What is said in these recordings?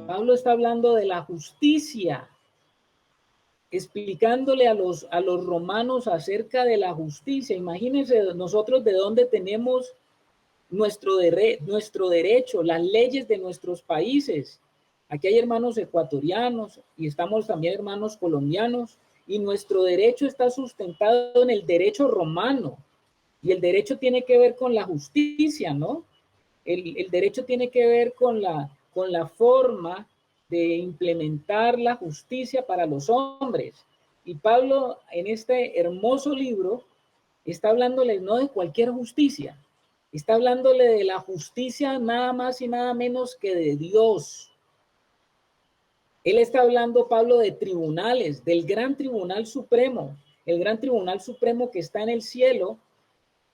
Pablo está hablando de la justicia, explicándole a los romanos acerca de la justicia. Imagínense nosotros de dónde tenemos nuestro derecho, las leyes de nuestros países. Aquí hay hermanos ecuatorianos y estamos también hermanos colombianos, y nuestro derecho está sustentado en el derecho romano, y el derecho tiene que ver con la justicia, ¿no? El derecho tiene que ver con la forma de implementar la justicia para los hombres. Y Pablo en este hermoso libro está hablándole no de cualquier justicia, está hablándole de la justicia nada más y nada menos que de Dios. Él está hablando, Pablo, de tribunales, del gran tribunal supremo, el gran tribunal supremo que está en el cielo,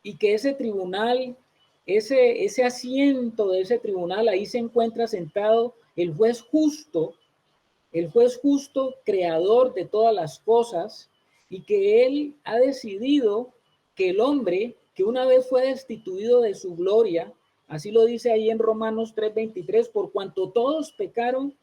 y que ese tribunal, ese asiento de ese tribunal, ahí se encuentra sentado el juez justo, creador de todas las cosas, y que él ha decidido que el hombre, que una vez fue destituido de su gloria, así lo dice ahí en Romanos 3:23, por cuanto todos pecaron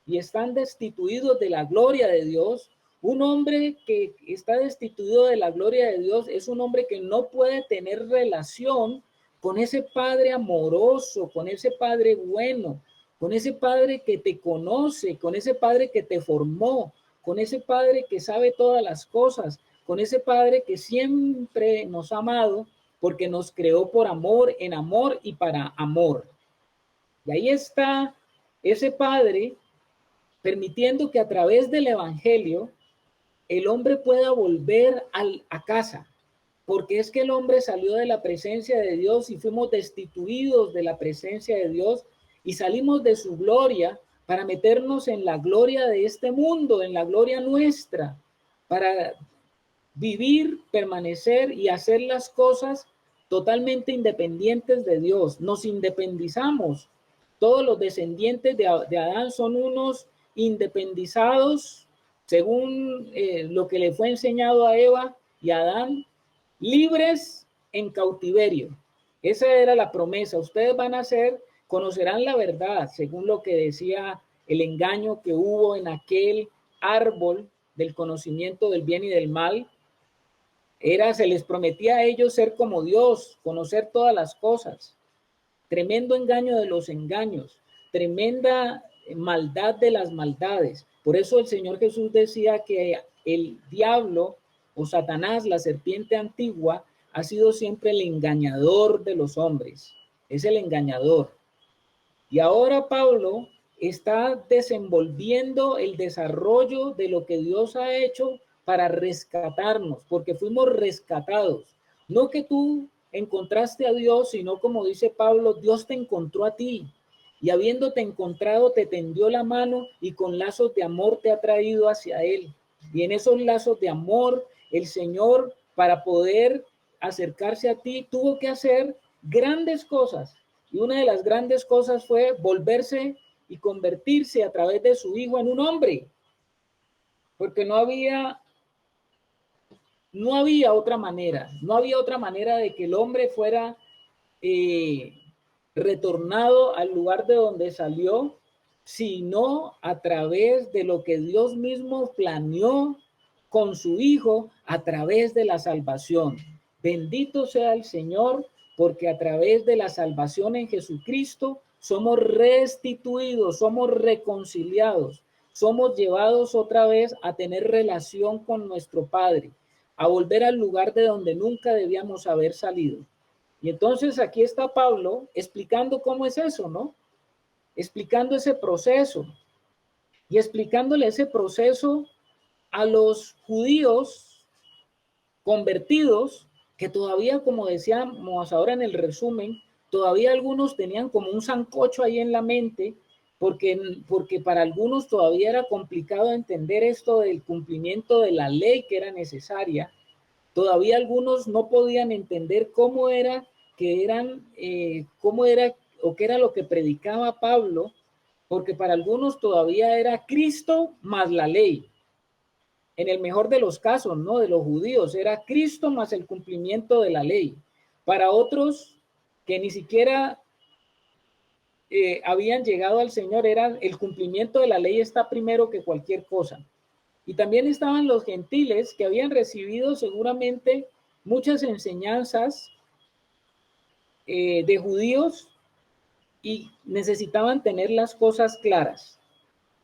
y están destituidos de la gloria de Dios. Un hombre que está destituido de la gloria de Dios es un hombre que no puede tener relación con ese Padre amoroso, con ese Padre bueno, con ese Padre que te conoce, con ese Padre que te formó, con ese Padre que sabe todas las cosas, con ese Padre que siempre nos ha amado porque nos creó por amor, en amor y para amor. Y ahí está ese Padre permitiendo que a través del Evangelio el hombre pueda volver a casa, porque es que el hombre salió de la presencia de Dios y fuimos destituidos de la presencia de Dios y salimos de su gloria para meternos en la gloria de este mundo, en la gloria nuestra, para vivir, permanecer y hacer las cosas totalmente independientes de Dios. Nos independizamos. Todos los descendientes de Adán son unos independizados, según lo que le fue enseñado a Eva y a Adán, libres en cautiverio. Esa era la promesa. Ustedes van a ser, conocerán la verdad, según lo que decía el engaño que hubo en aquel árbol del conocimiento del bien y del mal. Se les prometía a ellos ser como Dios, conocer todas las cosas. Tremendo engaño de los engaños, tremenda maldad de las maldades. Por eso el Señor Jesús decía que el diablo o Satanás, la serpiente antigua, ha sido siempre el engañador de los hombres. Es el engañador. Y ahora Pablo está desenvolviendo el desarrollo de lo que Dios ha hecho para rescatarnos, porque fuimos rescatados. No que tú encontraste a Dios, sino como dice Pablo, Dios te encontró a ti. Y habiéndote encontrado, te tendió la mano y con lazos de amor te ha traído hacia Él. Y en esos lazos de amor, el Señor, para poder acercarse a ti, tuvo que hacer grandes cosas. Y una de las grandes cosas fue volverse y convertirse a través de su hijo en un hombre, porque no había otra manera, no había otra manera de que el hombre fuera eh, retornado al lugar de donde salió, sino a través de lo que Dios mismo planeó con su hijo a través de la salvación. Bendito sea el Señor, porque a través de la salvación en Jesucristo somos restituidos, somos reconciliados, somos llevados otra vez a tener relación con nuestro Padre, a volver al lugar de donde nunca debíamos haber salido. Y entonces aquí está Pablo explicando cómo es eso, ¿no? Explicando ese proceso y explicándole ese proceso a los judíos convertidos que todavía, como decíamos ahora en el resumen, todavía algunos tenían como un sancocho ahí en la mente, porque para algunos todavía era complicado entender esto del cumplimiento de la ley que era necesaria. Todavía algunos no podían entender cómo era cómo era o qué era lo que predicaba Pablo, porque para algunos todavía era Cristo más la ley. En el mejor de los casos, ¿no? De los judíos, era Cristo más el cumplimiento de la ley. Para otros que ni siquiera habían llegado al Señor. Era el cumplimiento de la ley está primero que cualquier cosa. Y también estaban los gentiles que habían recibido seguramente muchas enseñanzas de judíos y necesitaban tener las cosas claras.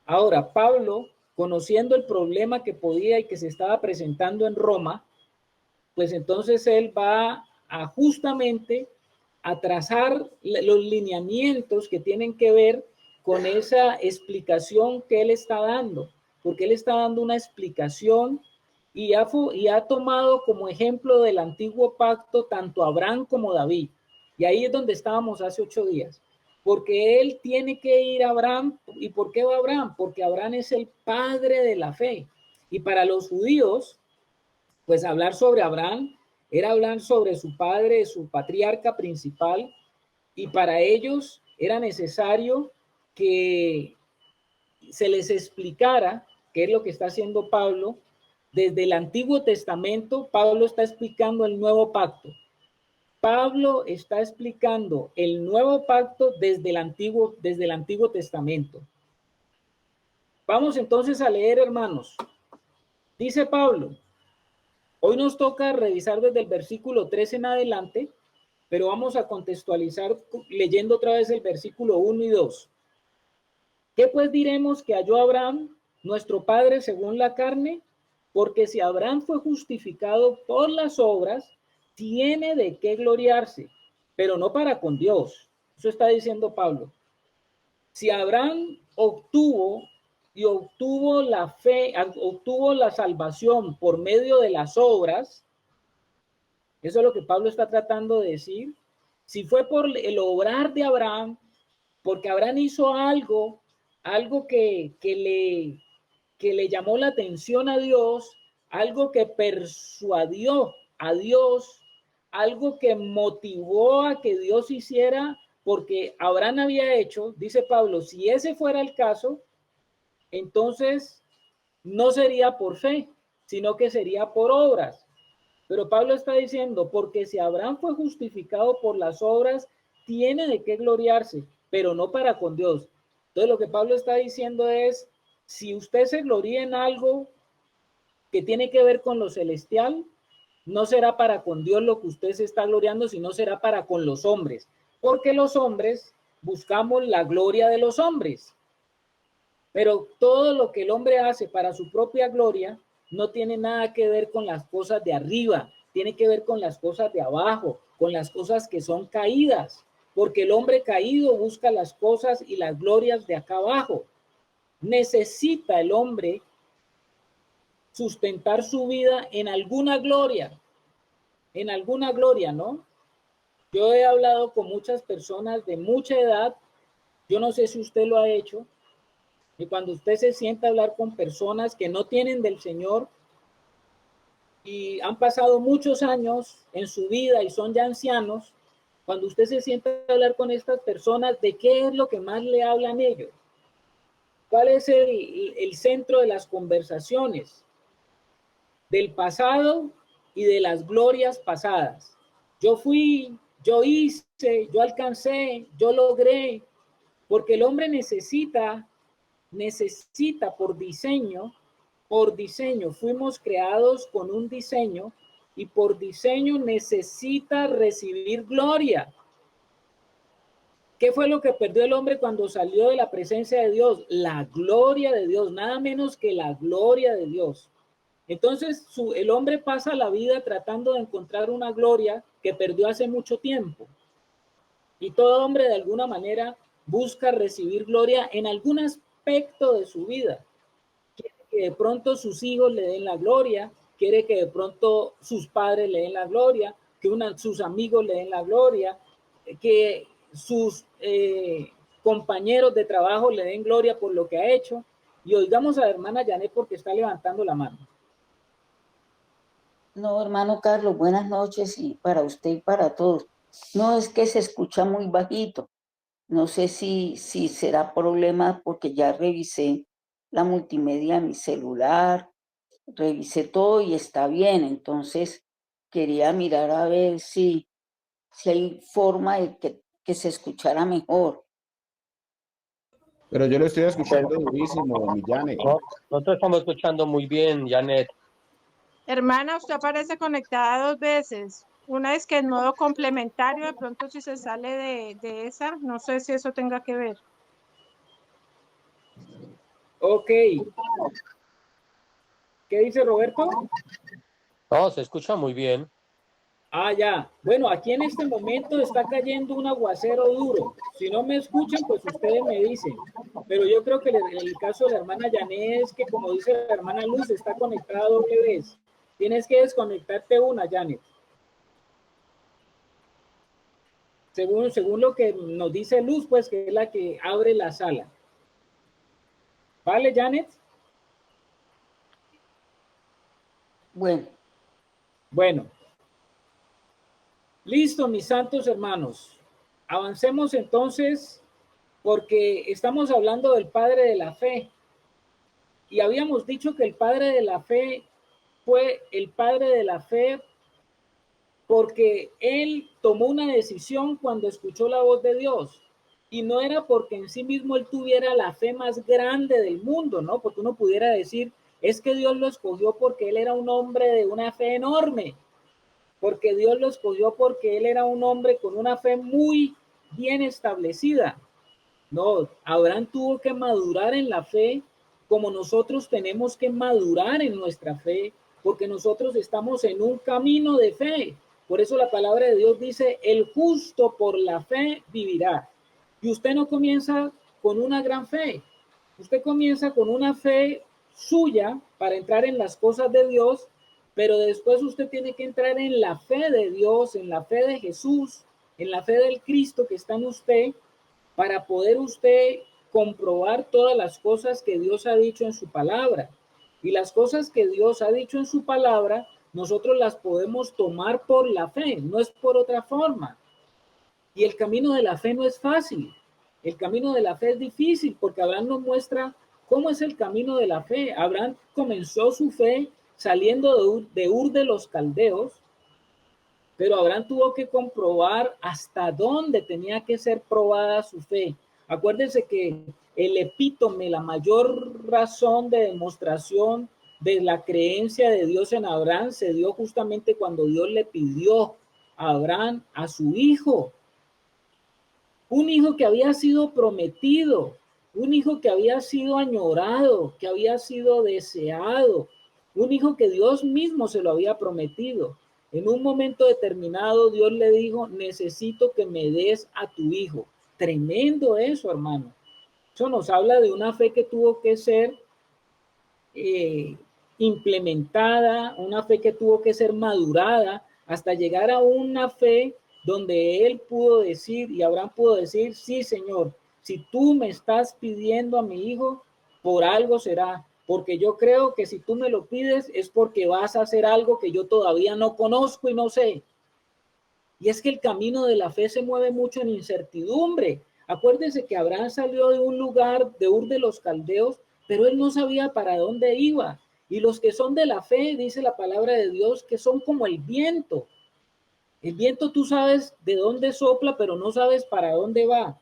Ahora, Pablo, conociendo el problema que podía y que se estaba presentando en Roma, pues entonces él va a justamente a trazar los lineamientos que tienen que ver con esa explicación que él está dando, porque él está dando una explicación y ha tomado como ejemplo del antiguo pacto tanto Abraham como David. Y ahí es donde estábamos hace 8 días. Porque él tiene que ir a Abraham. ¿Y por qué va a Abraham? Porque Abraham es el padre de la fe. Y para los judíos, pues hablar sobre Abraham era hablar sobre su padre, su patriarca principal, y para ellos era necesario que se les explicara qué es lo que está haciendo Pablo. Desde el Antiguo Testamento, Pablo está explicando el nuevo pacto. Pablo está explicando el nuevo pacto desde el Antiguo Testamento. Vamos entonces a leer, hermanos. Dice Pablo, hoy nos toca revisar desde el versículo 3 en adelante, pero vamos a contextualizar leyendo otra vez el versículo 1 y 2. ¿Qué pues diremos que halló Abraham, nuestro padre según la carne? Porque si Abraham fue justificado por las obras, tiene de qué gloriarse, pero no para con Dios. Eso está diciendo Pablo. Si Abraham obtuvo la fe, obtuvo la salvación por medio de las obras, eso es lo que Pablo está tratando de decir. Si fue por el obrar de Abraham, porque Abraham hizo algo que le llamó la atención a Dios, algo que persuadió a Dios, algo que motivó a que Dios hiciera, porque Abraham había hecho, dice Pablo, si ese fuera el caso, entonces no sería por fe, sino que sería por obras. Pero Pablo está diciendo, porque si Abraham fue justificado por las obras, tiene de qué gloriarse, pero no para con Dios. Entonces lo que Pablo está diciendo es, si usted se gloría en algo que tiene que ver con lo celestial, no será para con Dios lo que usted se está gloriando, sino será para con los hombres, porque los hombres buscamos la gloria de los hombres. Pero todo lo que el hombre hace para su propia gloria no tiene nada que ver con las cosas de arriba, tiene que ver con las cosas de abajo, con las cosas que son caídas, porque el hombre caído busca las cosas y las glorias de acá abajo. Necesita el hombre sustentar su vida en alguna gloria, ¿no? Yo he hablado con muchas personas de mucha edad, yo no sé si usted lo ha hecho, y cuando usted se sienta a hablar con personas que no tienen del Señor y han pasado muchos años en su vida y son ya ancianos, cuando usted se sienta a hablar con estas personas, ¿de qué es lo que más le hablan ellos? ¿Cuál es el centro de las conversaciones? Del pasado y de las glorias pasadas. Yo fui, yo hice, yo alcancé, yo logré, porque el hombre necesita por diseño, fuimos creados con un diseño y por diseño necesita recibir gloria. ¿Qué fue lo que perdió el hombre cuando salió de la presencia de Dios? La gloria de Dios, nada menos que la gloria de Dios. Entonces el hombre pasa la vida tratando de encontrar una gloria que perdió hace mucho tiempo. Y todo hombre de alguna manera busca recibir gloria en algún aspecto de su vida. Quiere que de pronto sus hijos le den la gloria, quiere que de pronto sus padres le den la gloria, que sus amigos le den la gloria, que sus compañeros de trabajo le den gloria por lo que ha hecho. Y oigamos a la hermana Janet porque está levantando la mano. No, hermano Carlos, buenas noches y para usted y para todos. No, es que se escucha muy bajito. No sé si será problema porque ya revisé la multimedia de mi celular, revisé todo y está bien. Entonces quería mirar a ver si hay forma de que se escuchara mejor. Pero yo lo estoy escuchando durísimo, mi Janet. No, nosotros estamos escuchando muy bien, Janet. Hermana, usted aparece conectada 2 veces. Una es que en modo complementario, de pronto si se sale de esa, no sé si eso tenga que ver. Ok. ¿Qué dice Roberto? No, se escucha muy bien. Ah, ya. Bueno, aquí en este momento está cayendo un aguacero duro. Si no me escuchan, pues ustedes me dicen. Pero yo creo que el caso de la hermana Janet es que, como dice la hermana Luz, está conectada doble vez. Tienes que desconectarte una, Janet. Según lo que nos dice Luz, pues que es la que abre la sala. ¿Vale, Janet? Bueno, Bueno, listo, mis santos hermanos. Avancemos entonces porque estamos hablando del padre de la fe. Y habíamos dicho que el padre de la fe fue el padre de la fe porque él tomó una decisión cuando escuchó la voz de Dios. Y no era porque en sí mismo él tuviera la fe más grande del mundo, ¿no? Porque uno pudiera decir, es que Dios lo escogió porque él era un hombre de una fe enorme, porque Dios lo escogió porque él era un hombre con una fe muy bien establecida. No, Abraham tuvo que madurar en la fe como nosotros tenemos que madurar en nuestra fe, porque nosotros estamos en un camino de fe. Por eso la palabra de Dios dice, el justo por la fe vivirá. Y usted no comienza con una gran fe, usted comienza con una fe suya para entrar en las cosas de Dios, pero después usted tiene que entrar en la fe de Dios, en la fe de Jesús, en la fe del Cristo que está en usted, para poder usted comprobar todas las cosas que Dios ha dicho en su palabra. Y las cosas que Dios ha dicho en su palabra, nosotros las podemos tomar por la fe, no es por otra forma. Y el camino de la fe no es fácil. El camino de la fe es difícil porque Abraham nos muestra cómo es el camino de la fe. Abraham comenzó su fe saliendo de Ur de los Caldeos, pero Abraham tuvo que comprobar hasta dónde tenía que ser probada su fe. Acuérdense que el epítome, la mayor razón de demostración de la creencia de Dios en Abraham se dio justamente cuando Dios le pidió a Abraham a su hijo. Un hijo que había sido prometido, un hijo que había sido añorado, que había sido deseado, un hijo que Dios mismo se lo había prometido. En un momento determinado, Dios le dijo, necesito que me des a tu hijo. Tremendo eso, hermano. Eso nos habla de una fe que tuvo que ser implementada, una fe que tuvo que ser madurada hasta llegar a una fe donde él pudo decir y Abraham pudo decir, sí, Señor, si tú me estás pidiendo a mi hijo, por algo será, porque yo creo que si tú me lo pides es porque vas a hacer algo que yo todavía no conozco y no sé. Y es que el camino de la fe se mueve mucho en incertidumbre. Acuérdense que Abraham salió de un lugar, de Ur de los Caldeos, pero él no sabía para dónde iba. Y los que son de la fe, dice la palabra de Dios, que son como el viento. El viento tú sabes de dónde sopla, pero no sabes para dónde va.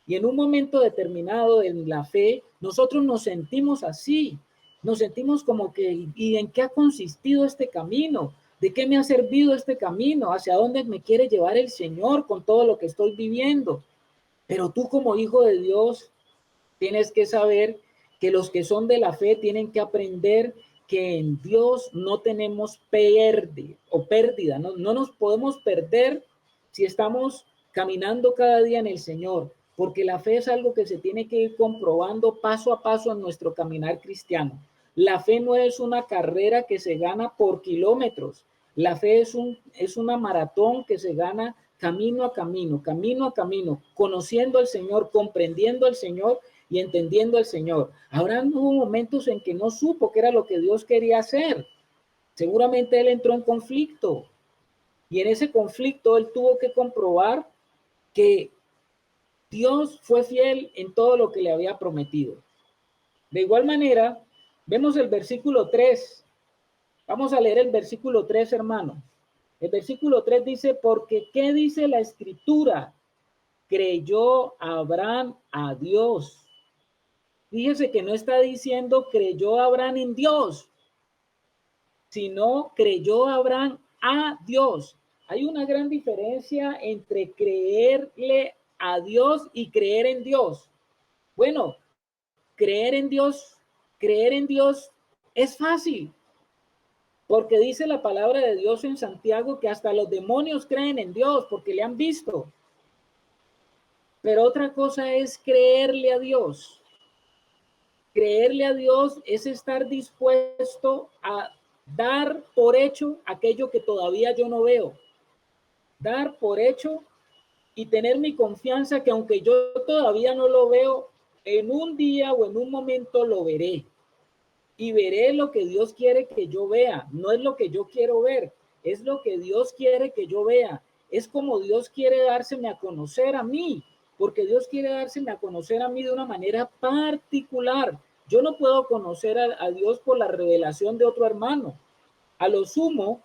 Y en un momento determinado en la fe, nosotros nos sentimos así. Nos sentimos como que, ¿y en qué ha consistido este camino? ¿De qué me ha servido este camino? ¿Hacia dónde me quiere llevar el Señor con todo lo que estoy viviendo? Pero tú como hijo de Dios tienes que saber que los que son de la fe tienen que aprender que en Dios no tenemos pérdida, no nos podemos perder si estamos caminando cada día en el Señor, porque la fe es algo que se tiene que ir comprobando paso a paso en nuestro caminar cristiano. La fe no es una carrera que se gana por kilómetros, la fe es una maratón que se gana camino a camino, conociendo al Señor, comprendiendo al Señor y entendiendo al Señor. Ahora hubo momentos en que no supo qué era lo que Dios quería hacer. Seguramente él entró en conflicto y en ese conflicto él tuvo que comprobar que Dios fue fiel en todo lo que le había prometido. De igual manera, vemos el versículo 3. Vamos a leer el versículo 3, hermano. El versículo 3 dice, porque ¿qué dice la escritura? Creyó Abraham a Dios. Fíjese que no está diciendo creyó Abraham en Dios, sino creyó Abraham a Dios. Hay una gran diferencia entre creerle a Dios y creer en Dios. Bueno, creer en Dios es fácil, porque dice la palabra de Dios en Santiago que hasta los demonios creen en Dios porque le han visto. Pero otra cosa es creerle a Dios. Creerle a Dios es estar dispuesto a dar por hecho aquello que todavía yo no veo. Dar por hecho y tener mi confianza que aunque yo todavía no lo veo, en un día o en un momento lo veré. Y veré lo que Dios quiere que yo vea. No es lo que yo quiero ver, es lo que Dios quiere que yo vea. Es como Dios quiere dárseme a conocer a mí, porque Dios quiere dárseme a conocer a mí de una manera particular. Yo no puedo conocer a Dios por la revelación de otro hermano. A lo sumo,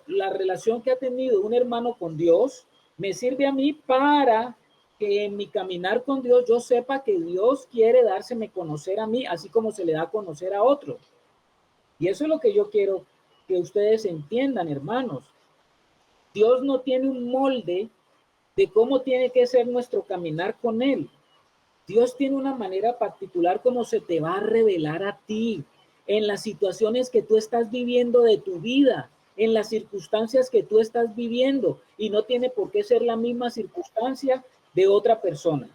la relación que ha tenido un hermano con Dios me sirve a mí para que en mi caminar con Dios yo sepa que Dios quiere dárseme a conocer a mí, así como se le da a conocer a otro. Y eso es lo que yo quiero que ustedes entiendan, hermanos. Dios no tiene un molde de cómo tiene que ser nuestro caminar con Él. Dios tiene una manera particular como se te va a revelar a ti en las situaciones que tú estás viviendo de tu vida, en las circunstancias que tú estás viviendo, y no tiene por qué ser la misma circunstancia de otra persona.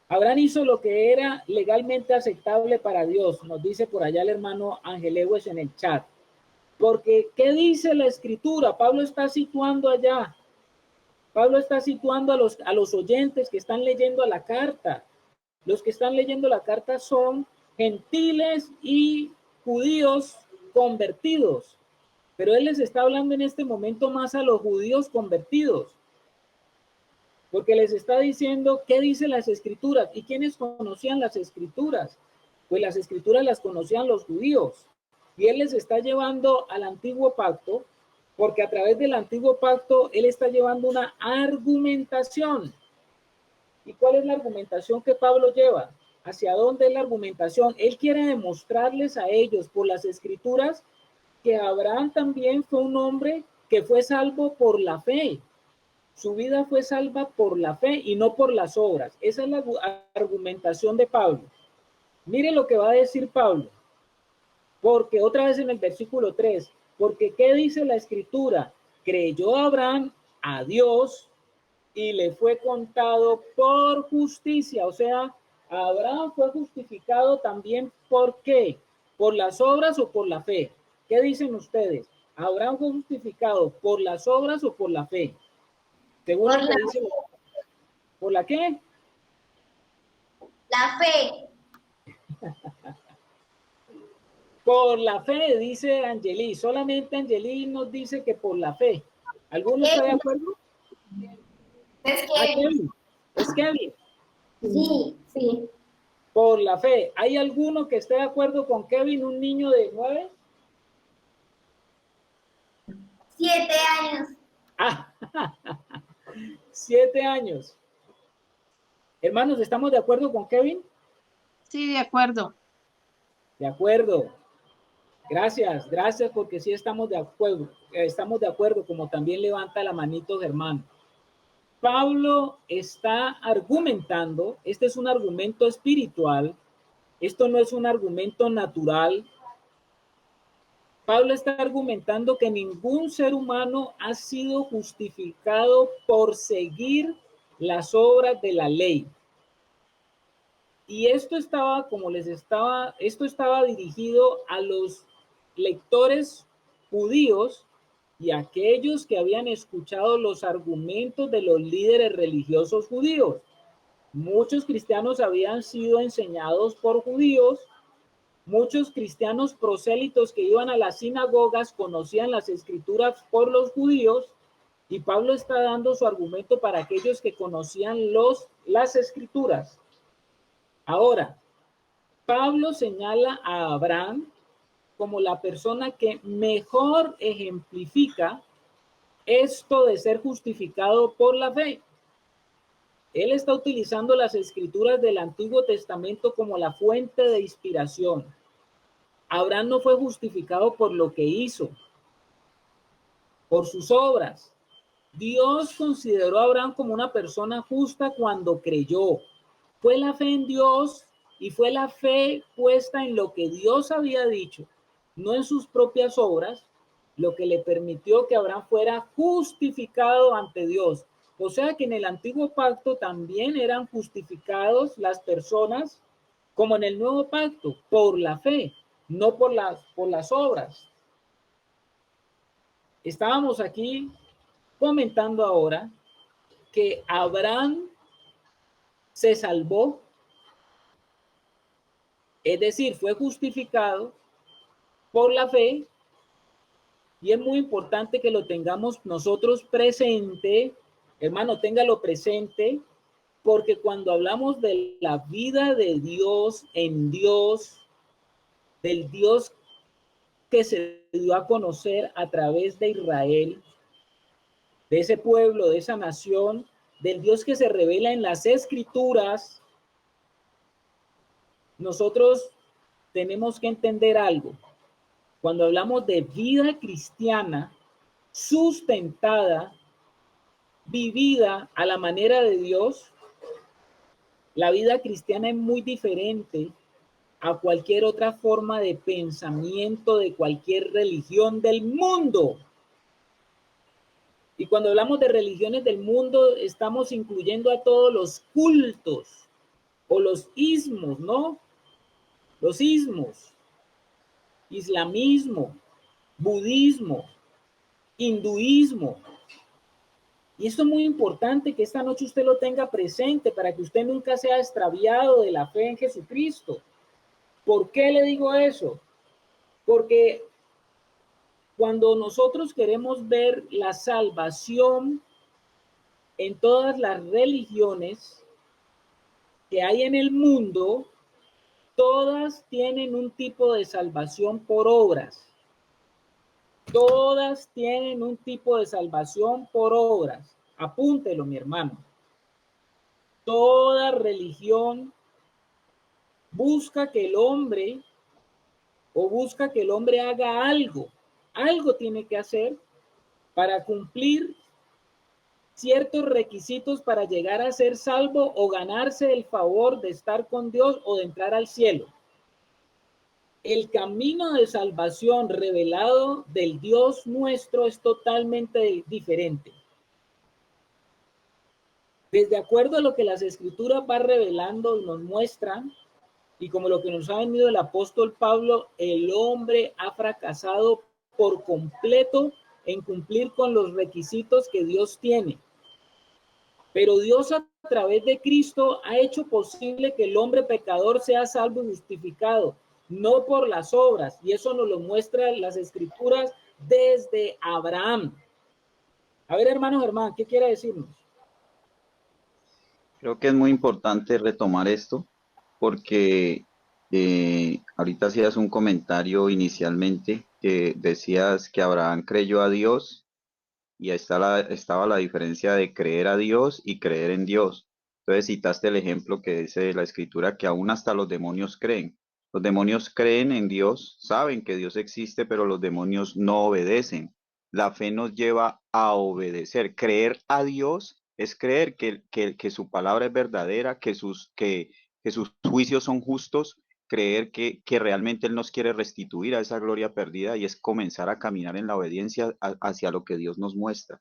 Abraham hizo lo que era legalmente aceptable para Dios, nos dice por allá el hermano Ángel Ewes en el chat. Porque, ¿qué dice la escritura? Pablo está situando allá. Pablo está situando a los oyentes que están leyendo la carta. Los que están leyendo la carta son gentiles y judíos convertidos. Pero él les está hablando en este momento más a los judíos convertidos. Porque les está diciendo qué dicen las escrituras. ¿Y quiénes conocían las escrituras? Pues las escrituras las conocían los judíos. Y él les está llevando al antiguo pacto, porque a través del antiguo pacto él está llevando una argumentación. ¿Y cuál es la argumentación que Pablo lleva? ¿Hacia dónde es la argumentación? Él quiere demostrarles a ellos por las escrituras que Abraham también fue un hombre que fue salvo por la fe. Su vida fue salva por la fe y no por las obras. Esa es la argumentación de Pablo. Mire lo que va a decir Pablo. Porque otra vez en el versículo 3, porque ¿qué dice la escritura? Creyó Abraham a Dios y le fue contado por justicia. O sea, Abraham fue justificado también ¿por qué? ¿Por las obras o por la fe? ¿Qué dicen ustedes? ¿Abraham fue justificado por las obras o por la fe? Según lo que dice, ¿por la qué? La fe. Por la fe, dice Angeli. Solamente Angeli nos dice que por la fe. ¿Alguno está de acuerdo? Es Kevin. Es Kevin. Sí, sí. Por la fe. ¿Hay alguno que esté de acuerdo con Kevin, un niño de 9? 7 años. 7 años. Hermanos, ¿estamos de acuerdo con Kevin? Sí, de acuerdo. De acuerdo. Gracias, gracias porque sí estamos de acuerdo, como también levanta la manito Germán. Pablo está argumentando, este es un argumento espiritual, esto no es un argumento natural. Pablo está argumentando que ningún ser humano ha sido justificado por seguir las obras de la ley. Y esto estaba dirigido a los lectores judíos y a aquellos que habían escuchado los argumentos de los líderes religiosos judíos. Muchos cristianos habían sido enseñados por judíos, muchos cristianos prosélitos que iban a las sinagogas conocían las escrituras por los judíos, y Pablo está dando su argumento para aquellos que conocían las escrituras. Ahora, Pablo señala a Abraham como la persona que mejor ejemplifica esto de ser justificado por la fe. Él está utilizando las escrituras del Antiguo Testamento como la fuente de inspiración. Abraham no fue justificado por lo que hizo, por sus obras. Dios consideró a Abraham como una persona justa cuando creyó. Fue la fe en Dios y fue la fe puesta en lo que Dios había dicho, no en sus propias obras, lo que le permitió que Abraham fuera justificado ante Dios. O sea que en el antiguo pacto también eran justificados las personas, como en el nuevo pacto, por la fe, no por las obras. Estábamos aquí comentando ahora que Abraham se salvó, es decir, fue justificado por la fe, y es muy importante que lo tengamos nosotros presente, hermano, téngalo presente, porque cuando hablamos de la vida de Dios en Dios, del Dios que se dio a conocer a través de Israel, de ese pueblo, de esa nación, del Dios que se revela en las Escrituras, nosotros tenemos que entender algo. Cuando hablamos de vida cristiana sustentada, vivida a la manera de Dios, la vida cristiana es muy diferente a cualquier otra forma de pensamiento de cualquier religión del mundo. Y cuando hablamos de religiones del mundo, estamos incluyendo a todos los cultos o los ismos, ¿no? Los ismos, islamismo, budismo, hinduismo. Y esto es muy importante que esta noche usted lo tenga presente para que usted nunca sea extraviado de la fe en Jesucristo. ¿Por qué le digo eso? Porque cuando nosotros queremos ver la salvación en todas las religiones que hay en el mundo, todas tienen un tipo de salvación por obras. Todas tienen un tipo de salvación por obras. Apúntelo, mi hermano. Toda religión busca que el hombre haga algo. Algo tiene que hacer para cumplir ciertos requisitos para llegar a ser salvo o ganarse el favor de estar con Dios o de entrar al cielo. El camino de salvación revelado del Dios nuestro es totalmente diferente. Desde acuerdo a lo que las Escrituras van revelando y nos muestran, y como lo que nos ha venido el apóstol Pablo, el hombre ha fracasado por completo en cumplir con los requisitos que Dios tiene. Pero Dios a través de Cristo ha hecho posible que el hombre pecador sea salvo y justificado, no por las obras. Y eso nos lo muestran las Escrituras desde Abraham. A ver, hermanos, hermanas, ¿qué quiere decirnos? Creo que es muy importante retomar esto porque ahorita hacías un comentario inicialmente que decías que Abraham creyó a Dios y ahí estaba la diferencia de creer a Dios y creer en Dios. Entonces citaste el ejemplo que dice la Escritura que aún hasta los demonios creen. Los demonios creen en Dios, saben que Dios existe, pero los demonios no obedecen. La fe nos lleva a obedecer. Creer a Dios es creer que su palabra es verdadera, que sus juicios son justos, creer que realmente Él nos quiere restituir a esa gloria perdida y es comenzar a caminar en la obediencia hacia lo que Dios nos muestra.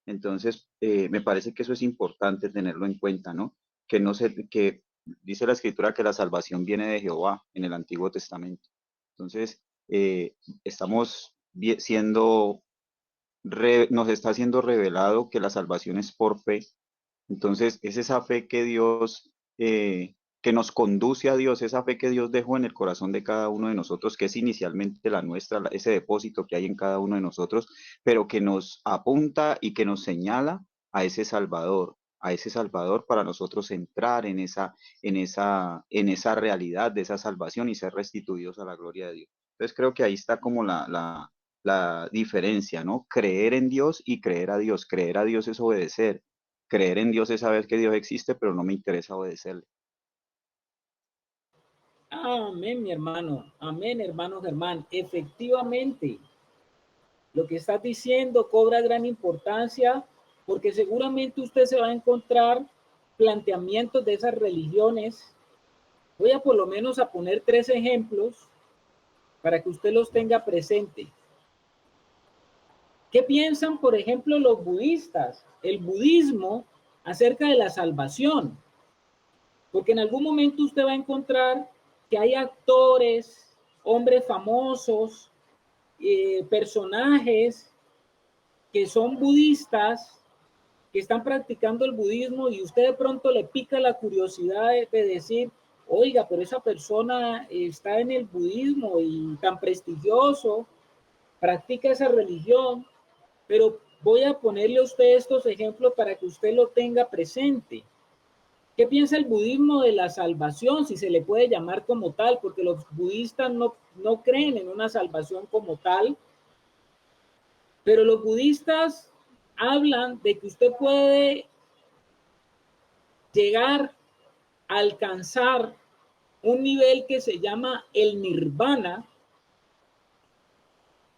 Entonces, me parece que eso es importante tenerlo en cuenta, ¿no? Que dice la Escritura que la salvación viene de Jehová en el Antiguo Testamento. Entonces, estamos nos está siendo revelado que la salvación es por fe. Entonces, es esa fe que Dios, que nos conduce a Dios, esa fe que Dios dejó en el corazón de cada uno de nosotros, que es inicialmente la nuestra, ese depósito que hay en cada uno de nosotros, pero que nos apunta y que nos señala a ese Salvador para nosotros entrar en esa realidad de esa salvación y ser restituidos a la gloria de Dios. Entonces creo que ahí está como la diferencia, ¿no? Creer en Dios y creer a Dios. Creer a Dios es obedecer. Creer en Dios es saber que Dios existe, pero no me interesa obedecerle. Amén, mi hermano. Amén, hermano Germán. Efectivamente, lo que estás diciendo cobra gran importancia porque seguramente usted se va a encontrar planteamientos de esas religiones. Voy a por lo menos a poner 3 ejemplos para que usted los tenga presente. ¿Qué piensan, por ejemplo, los budistas, el budismo, acerca de la salvación? Porque en algún momento usted va a encontrar que hay actores, hombres famosos, personajes que son budistas, que están practicando el budismo y usted de pronto le pica la curiosidad de decir, oiga, pero esa persona está en el budismo y tan prestigioso, practica esa religión, pero voy a ponerle a usted estos ejemplos para que usted lo tenga presente. ¿Qué piensa el budismo de la salvación, si se le puede llamar como tal? Porque los budistas no creen en una salvación como tal, pero los budistas hablan de que usted puede llegar a alcanzar un nivel que se llama el nirvana.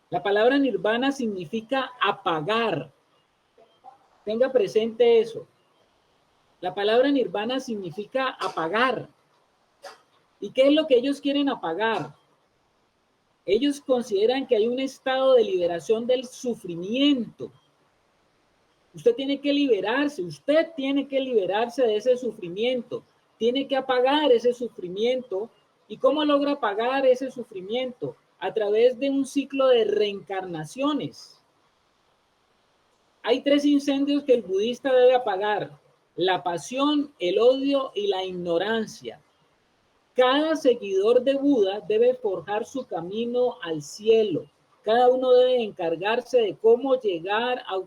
La palabra nirvana significa apagar. Tenga presente eso. La palabra nirvana significa apagar. ¿Y qué es lo que ellos quieren apagar? Ellos consideran que hay un estado de liberación del sufrimiento. Usted tiene que liberarse de ese sufrimiento, tiene que apagar ese sufrimiento. ¿Y cómo logra apagar ese sufrimiento? A través de un ciclo de reencarnaciones. Hay 3 incendios que el budista debe apagar: la pasión, el odio y la ignorancia. Cada seguidor de Buda debe forjar su camino al cielo. Cada uno debe encargarse de cómo llegar a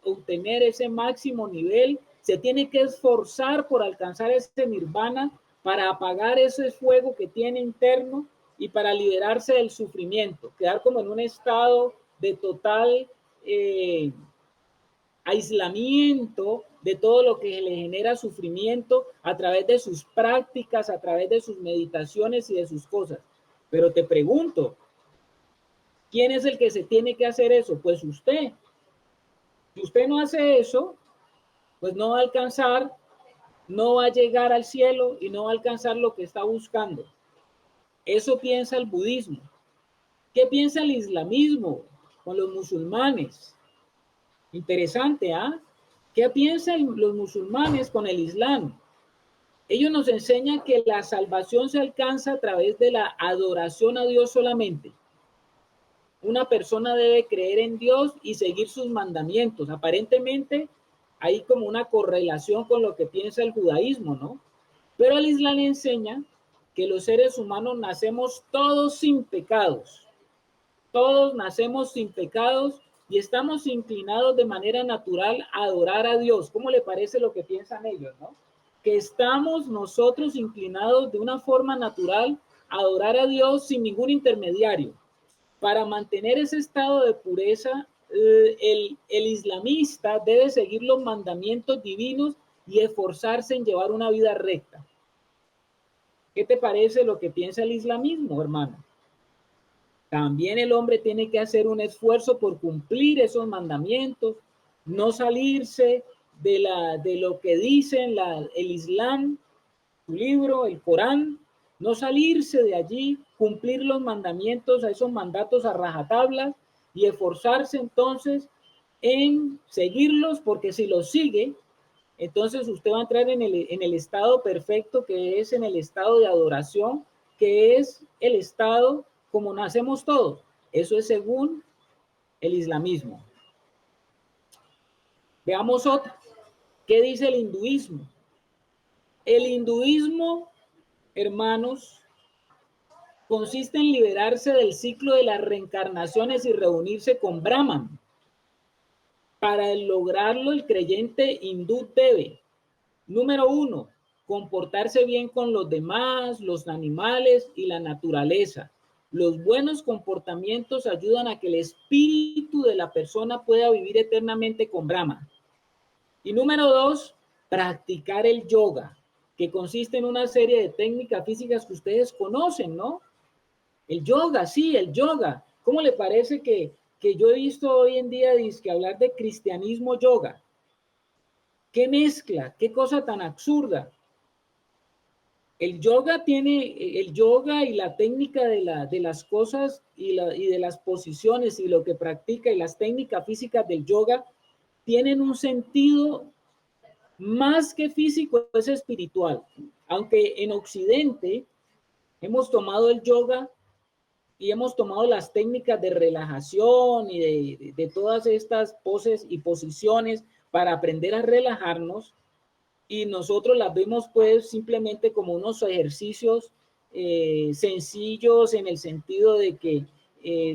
obtener ese máximo nivel. Se tiene que esforzar por alcanzar ese nirvana para apagar ese fuego que tiene interno y para liberarse del sufrimiento, quedar como en un estado de total aislamiento de todo lo que le genera sufrimiento a través de sus prácticas, a través de sus meditaciones y de sus cosas. Pero te pregunto, ¿quién es el que se tiene que hacer eso? Pues usted. Si usted no hace eso, pues no va a alcanzar, no va a llegar al cielo y no va a alcanzar lo que está buscando. Eso piensa el budismo. ¿Qué piensa el islamismo con los musulmanes? Interesante, ¿ah? ¿Qué piensan los musulmanes con el Islam? Ellos nos enseñan que la salvación se alcanza a través de la adoración a Dios solamente. Una persona debe creer en Dios y seguir sus mandamientos. Aparentemente hay como una correlación con lo que piensa el judaísmo, ¿no? Pero el Islam enseña que los seres humanos nacemos todos sin pecados. Todos nacemos sin pecados y estamos inclinados de manera natural a adorar a Dios. ¿Cómo le parece lo que piensan ellos, no? Que estamos nosotros inclinados de una forma natural a adorar a Dios sin ningún intermediario. Para mantener ese estado de pureza, el islamista debe seguir los mandamientos divinos y esforzarse en llevar una vida recta. ¿Qué te parece lo que piensa el islamismo, hermano? También el hombre tiene que hacer un esfuerzo por cumplir esos mandamientos, no salirse de lo que dicen el Islam, su libro, el Corán, no salirse de allí, cumplir los mandamientos, a esos mandatos a rajatabla y esforzarse entonces en seguirlos, porque si los sigue, entonces usted va a entrar en el estado perfecto, que es en el estado de adoración, que es el estado como nacemos todos. Eso es según el islamismo. Veamos otra. ¿Qué dice el hinduismo? El hinduismo, hermanos, consiste en liberarse del ciclo de las reencarnaciones y reunirse con Brahman. Para lograrlo, el creyente hindú debe, número 1, comportarse bien con los demás, los animales y la naturaleza. Los buenos comportamientos ayudan a que el espíritu de la persona pueda vivir eternamente con Brahma. Y número 2, practicar el yoga, que consiste en una serie de técnicas físicas que ustedes conocen, ¿no? El yoga, sí, el yoga. ¿Cómo le parece que yo he visto hoy en día que hablar de cristianismo yoga? ¿Qué mezcla? ¿Qué cosa tan absurda? El yoga y la técnica de las cosas y de las posiciones y lo que practica y las técnicas físicas del yoga tienen un sentido más que físico, es espiritual. Aunque en Occidente hemos tomado el yoga y hemos tomado las técnicas de relajación y de todas estas poses y posiciones para aprender a relajarnos, y nosotros las vemos pues simplemente como unos ejercicios sencillos en el sentido de que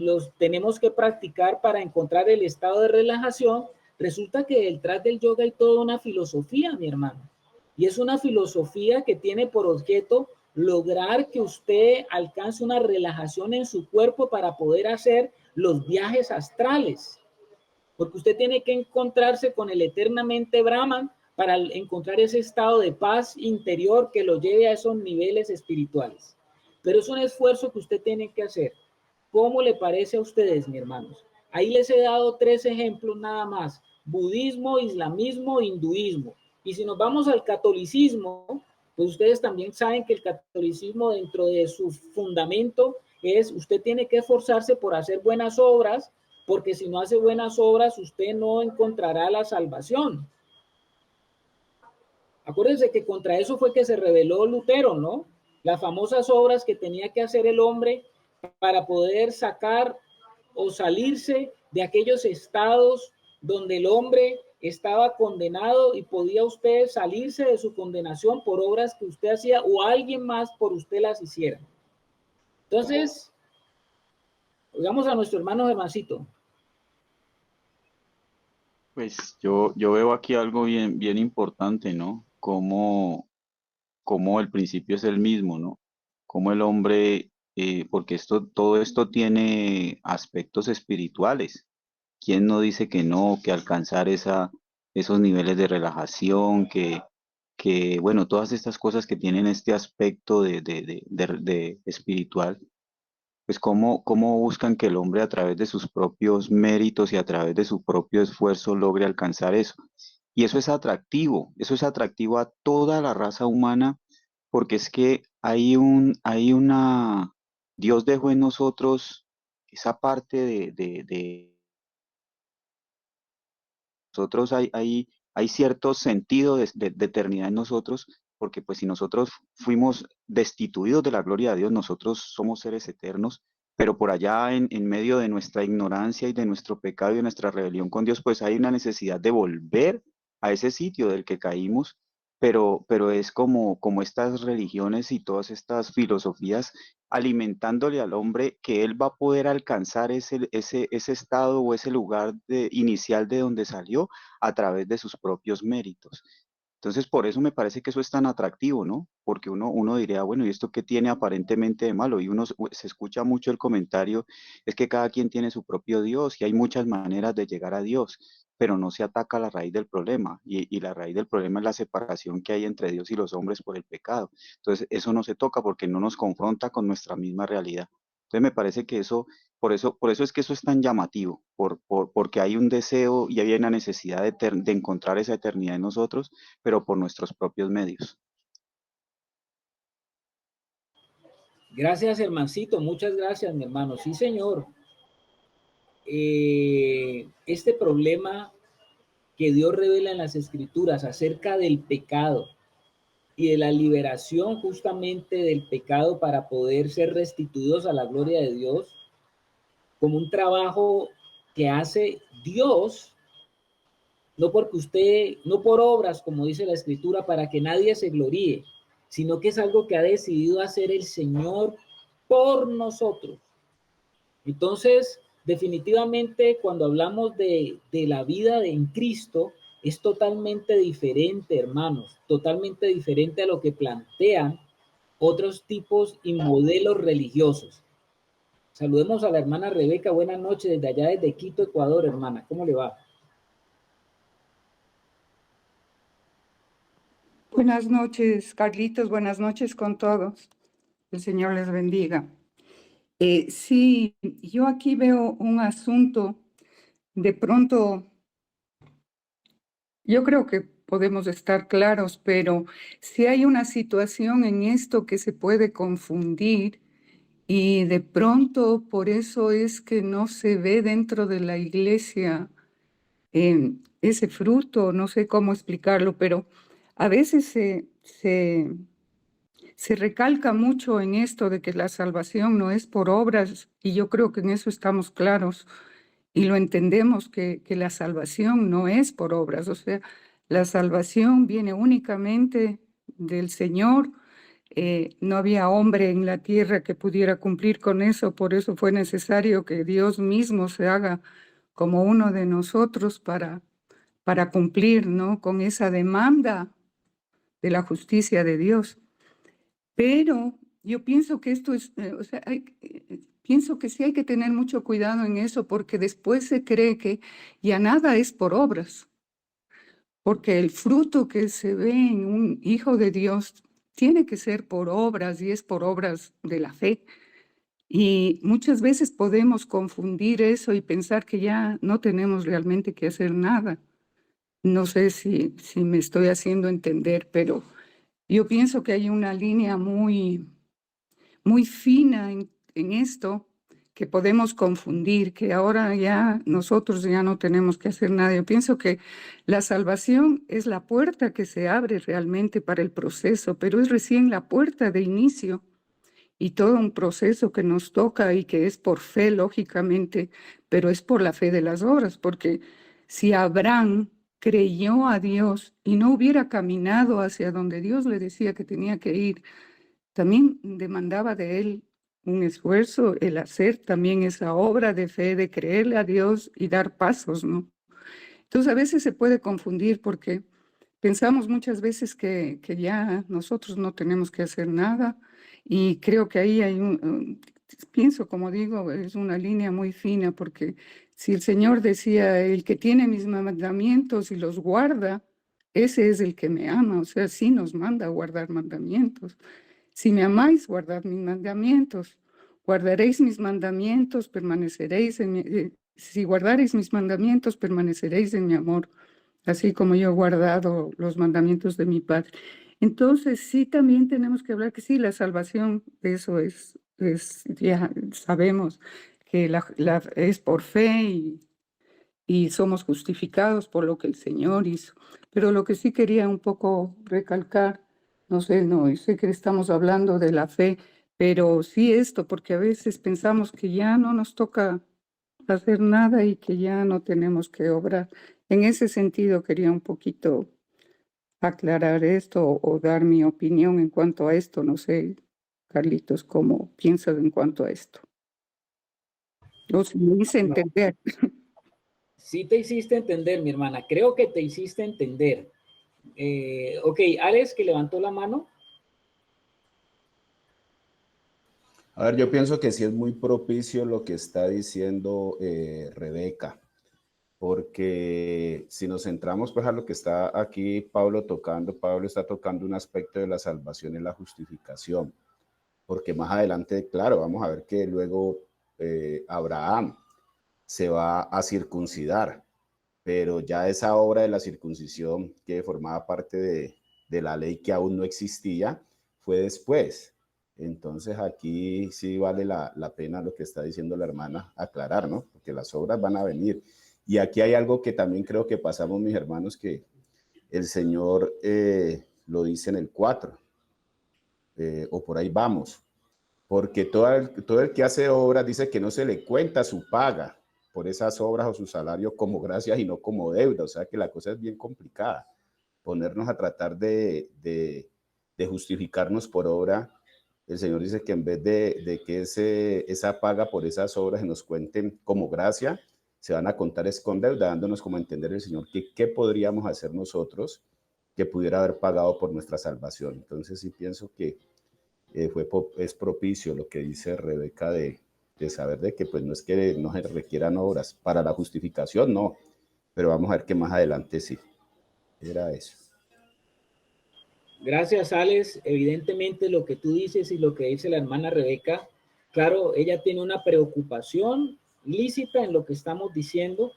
los tenemos que practicar para encontrar el estado de relajación. Resulta que detrás del yoga hay toda una filosofía, mi hermano, y es una filosofía que tiene por objeto lograr que usted alcance una relajación en su cuerpo para poder hacer los viajes astrales, porque usted tiene que encontrarse con el eternamente Brahman para encontrar ese estado de paz interior que lo lleve a esos niveles espirituales. Pero es un esfuerzo que usted tiene que hacer. ¿Cómo le parece a ustedes, mis hermanos? Ahí les he dado 3 ejemplos nada más: budismo, islamismo, hinduismo. Y si nos vamos al catolicismo, pues ustedes también saben que el catolicismo, dentro de su fundamento, es usted tiene que esforzarse por hacer buenas obras, porque si no hace buenas obras, usted no encontrará la salvación. Acuérdense que contra eso fue que se rebeló Lutero, ¿no? Las famosas obras que tenía que hacer el hombre para poder sacar o salirse de aquellos estados donde el hombre estaba condenado, y podía usted salirse de su condenación por obras que usted hacía o alguien más por usted las hiciera. Entonces, oigamos a nuestro hermano Germancito. Pues yo veo aquí algo bien importante, ¿no? Como el principio es el mismo, ¿no? Como el hombre, porque todo esto tiene aspectos espirituales. ¿Quién no dice que no, que alcanzar esos niveles de relajación, bueno, todas estas cosas que tienen este aspecto de espiritual, pues cómo buscan que el hombre a través de sus propios méritos y a través de su propio esfuerzo logre alcanzar eso? Y eso es atractivo a toda la raza humana, porque es que Dios dejó en nosotros esa parte de nosotros, hay cierto sentido de eternidad en nosotros, porque pues si nosotros fuimos destituidos de la gloria de Dios, nosotros somos seres eternos, pero por allá en medio de nuestra ignorancia y de nuestro pecado y de nuestra rebelión con Dios, pues hay una necesidad de volver a ese sitio del que caímos, pero es como estas religiones y todas estas filosofías alimentándole al hombre que él va a poder alcanzar ese estado o ese lugar inicial de donde salió a través de sus propios méritos. Entonces, por eso me parece que eso es tan atractivo, ¿no? Porque uno diría, bueno, ¿y esto qué tiene aparentemente de malo? Y uno se escucha mucho el comentario, es que cada quien tiene su propio Dios y hay muchas maneras de llegar a Dios, pero no se ataca la raíz del problema. Y la raíz del problema es la separación que hay entre Dios y los hombres por el pecado. Entonces, eso no se toca porque no nos confronta con nuestra misma realidad. Entonces, me parece que por eso es que eso es tan llamativo, porque hay un deseo y hay una necesidad de encontrar esa eternidad en nosotros, pero por nuestros propios medios. Gracias, Hermancito. Muchas gracias, mi hermano. Sí, señor. Este problema que Dios revela en las Escrituras acerca del pecado y de la liberación justamente del pecado para poder ser restituidos a la gloria de Dios, como un trabajo que hace Dios, no porque usted, no por obras, como dice la Escritura, para que nadie se gloríe, sino que es algo que ha decidido hacer el Señor por nosotros. Entonces, definitivamente, cuando hablamos de la vida en Cristo, es totalmente diferente, hermanos, totalmente diferente a lo que plantean otros tipos y modelos religiosos. Saludemos a la hermana Rebeca. Buenas noches desde allá, desde Quito, Ecuador, hermana. ¿Cómo le va? Buenas noches, Carlitos. Buenas noches con todos. El Señor les bendiga. Sí, yo aquí veo un asunto. De pronto, yo creo que podemos estar claros, pero si hay una situación en esto que se puede confundir y de pronto por eso es que no se ve dentro de la iglesia ese fruto, no sé cómo explicarlo, pero a veces se recalca mucho en esto de que la salvación no es por obras, y yo creo que en eso estamos claros y lo entendemos, que la salvación no es por obras, o sea, la salvación viene únicamente del Señor. No había hombre en la tierra que pudiera cumplir con eso, por eso fue necesario que Dios mismo se haga como uno de nosotros para cumplir, ¿no?, con esa demanda de la justicia de Dios. Pero yo pienso que esto es, o sea, pienso que sí hay que tener mucho cuidado en eso, porque después se cree que ya nada es por obras, porque el fruto que se ve en un hijo de Dios tiene que ser por obras y es por obras de la fe. Y muchas veces podemos confundir eso y pensar que ya no tenemos realmente que hacer nada. No sé si me estoy haciendo entender, pero yo pienso que hay una línea muy fina en esto, que podemos confundir, que ahora ya nosotros ya no tenemos que hacer nada. Yo pienso que la salvación es la puerta que se abre realmente para el proceso, pero es recién la puerta de inicio y todo un proceso que nos toca y que es por fe, lógicamente, pero es por la fe de las obras, porque si Abraham creyó a Dios y no hubiera caminado hacia donde Dios le decía que tenía que ir, también demandaba de él un esfuerzo, el hacer también esa obra de fe, de creerle a Dios y dar pasos, ¿no? Entonces a veces se puede confundir porque pensamos muchas veces que ya nosotros no tenemos que hacer nada, y creo que ahí hay pienso, como digo, es una línea muy fina, porque si el Señor decía, el que tiene mis mandamientos y los guarda, ese es el que me ama, o sea, sí nos manda a guardar mandamientos. Si me amáis, guardad mis mandamientos. Guardaréis mis mandamientos, permaneceréis en mi... si guardaréis mis mandamientos, permaneceréis en mi amor, así como yo he guardado los mandamientos de mi Padre. Entonces, sí, también tenemos que hablar que sí, la salvación, eso es ya sabemos que es por fe y somos justificados por lo que el Señor hizo. Pero lo que sí quería un poco recalcar, no sé, no, sé que estamos hablando de la fe, pero sí esto, porque a veces pensamos que ya no nos toca hacer nada y que ya no tenemos que obrar. En ese sentido quería un poquito aclarar esto o dar mi opinión en cuanto a esto. No sé, Carlitos, ¿cómo piensas en cuanto a esto? No sé, me hice entender. Sí te hiciste entender, mi hermana. Creo que te hiciste entender. Ok, Alex, que levantó la mano. A ver, yo pienso que sí es muy propicio lo que está diciendo Rebeca, porque si nos centramos pues a lo que está aquí Pablo está tocando un aspecto de la salvación y la justificación, porque más adelante, claro, vamos a ver que luego Abraham se va a circuncidar, pero ya esa obra de la circuncisión que formaba parte de la ley que aún no existía fue después. Entonces aquí sí vale la pena lo que está diciendo la hermana aclarar, ¿no? Porque las obras van a venir. Y aquí hay algo que también creo que pasamos, mis hermanos, que el Señor lo dice en el 4, o por ahí vamos, porque todo el que hace obras dice que no se le cuenta su paga por esas obras o su salario como gracias y no como deuda, o sea que la cosa es bien complicada, ponernos a tratar de justificarnos por obra. El Señor dice que en vez de que esa paga por esas obras se nos cuenten como gracia, se van a contar es con deuda, dándonos como a entender el Señor que qué podríamos hacer nosotros que pudiera haber pagado por nuestra salvación. Entonces sí pienso que es propicio lo que dice Rebeca de de saber de que pues no es que no se requieran obras para la justificación, no, pero vamos a ver que más adelante sí, era eso. Gracias, Alex. Evidentemente lo que tú dices y lo que dice la hermana Rebeca, claro, ella tiene una preocupación lícita en lo que estamos diciendo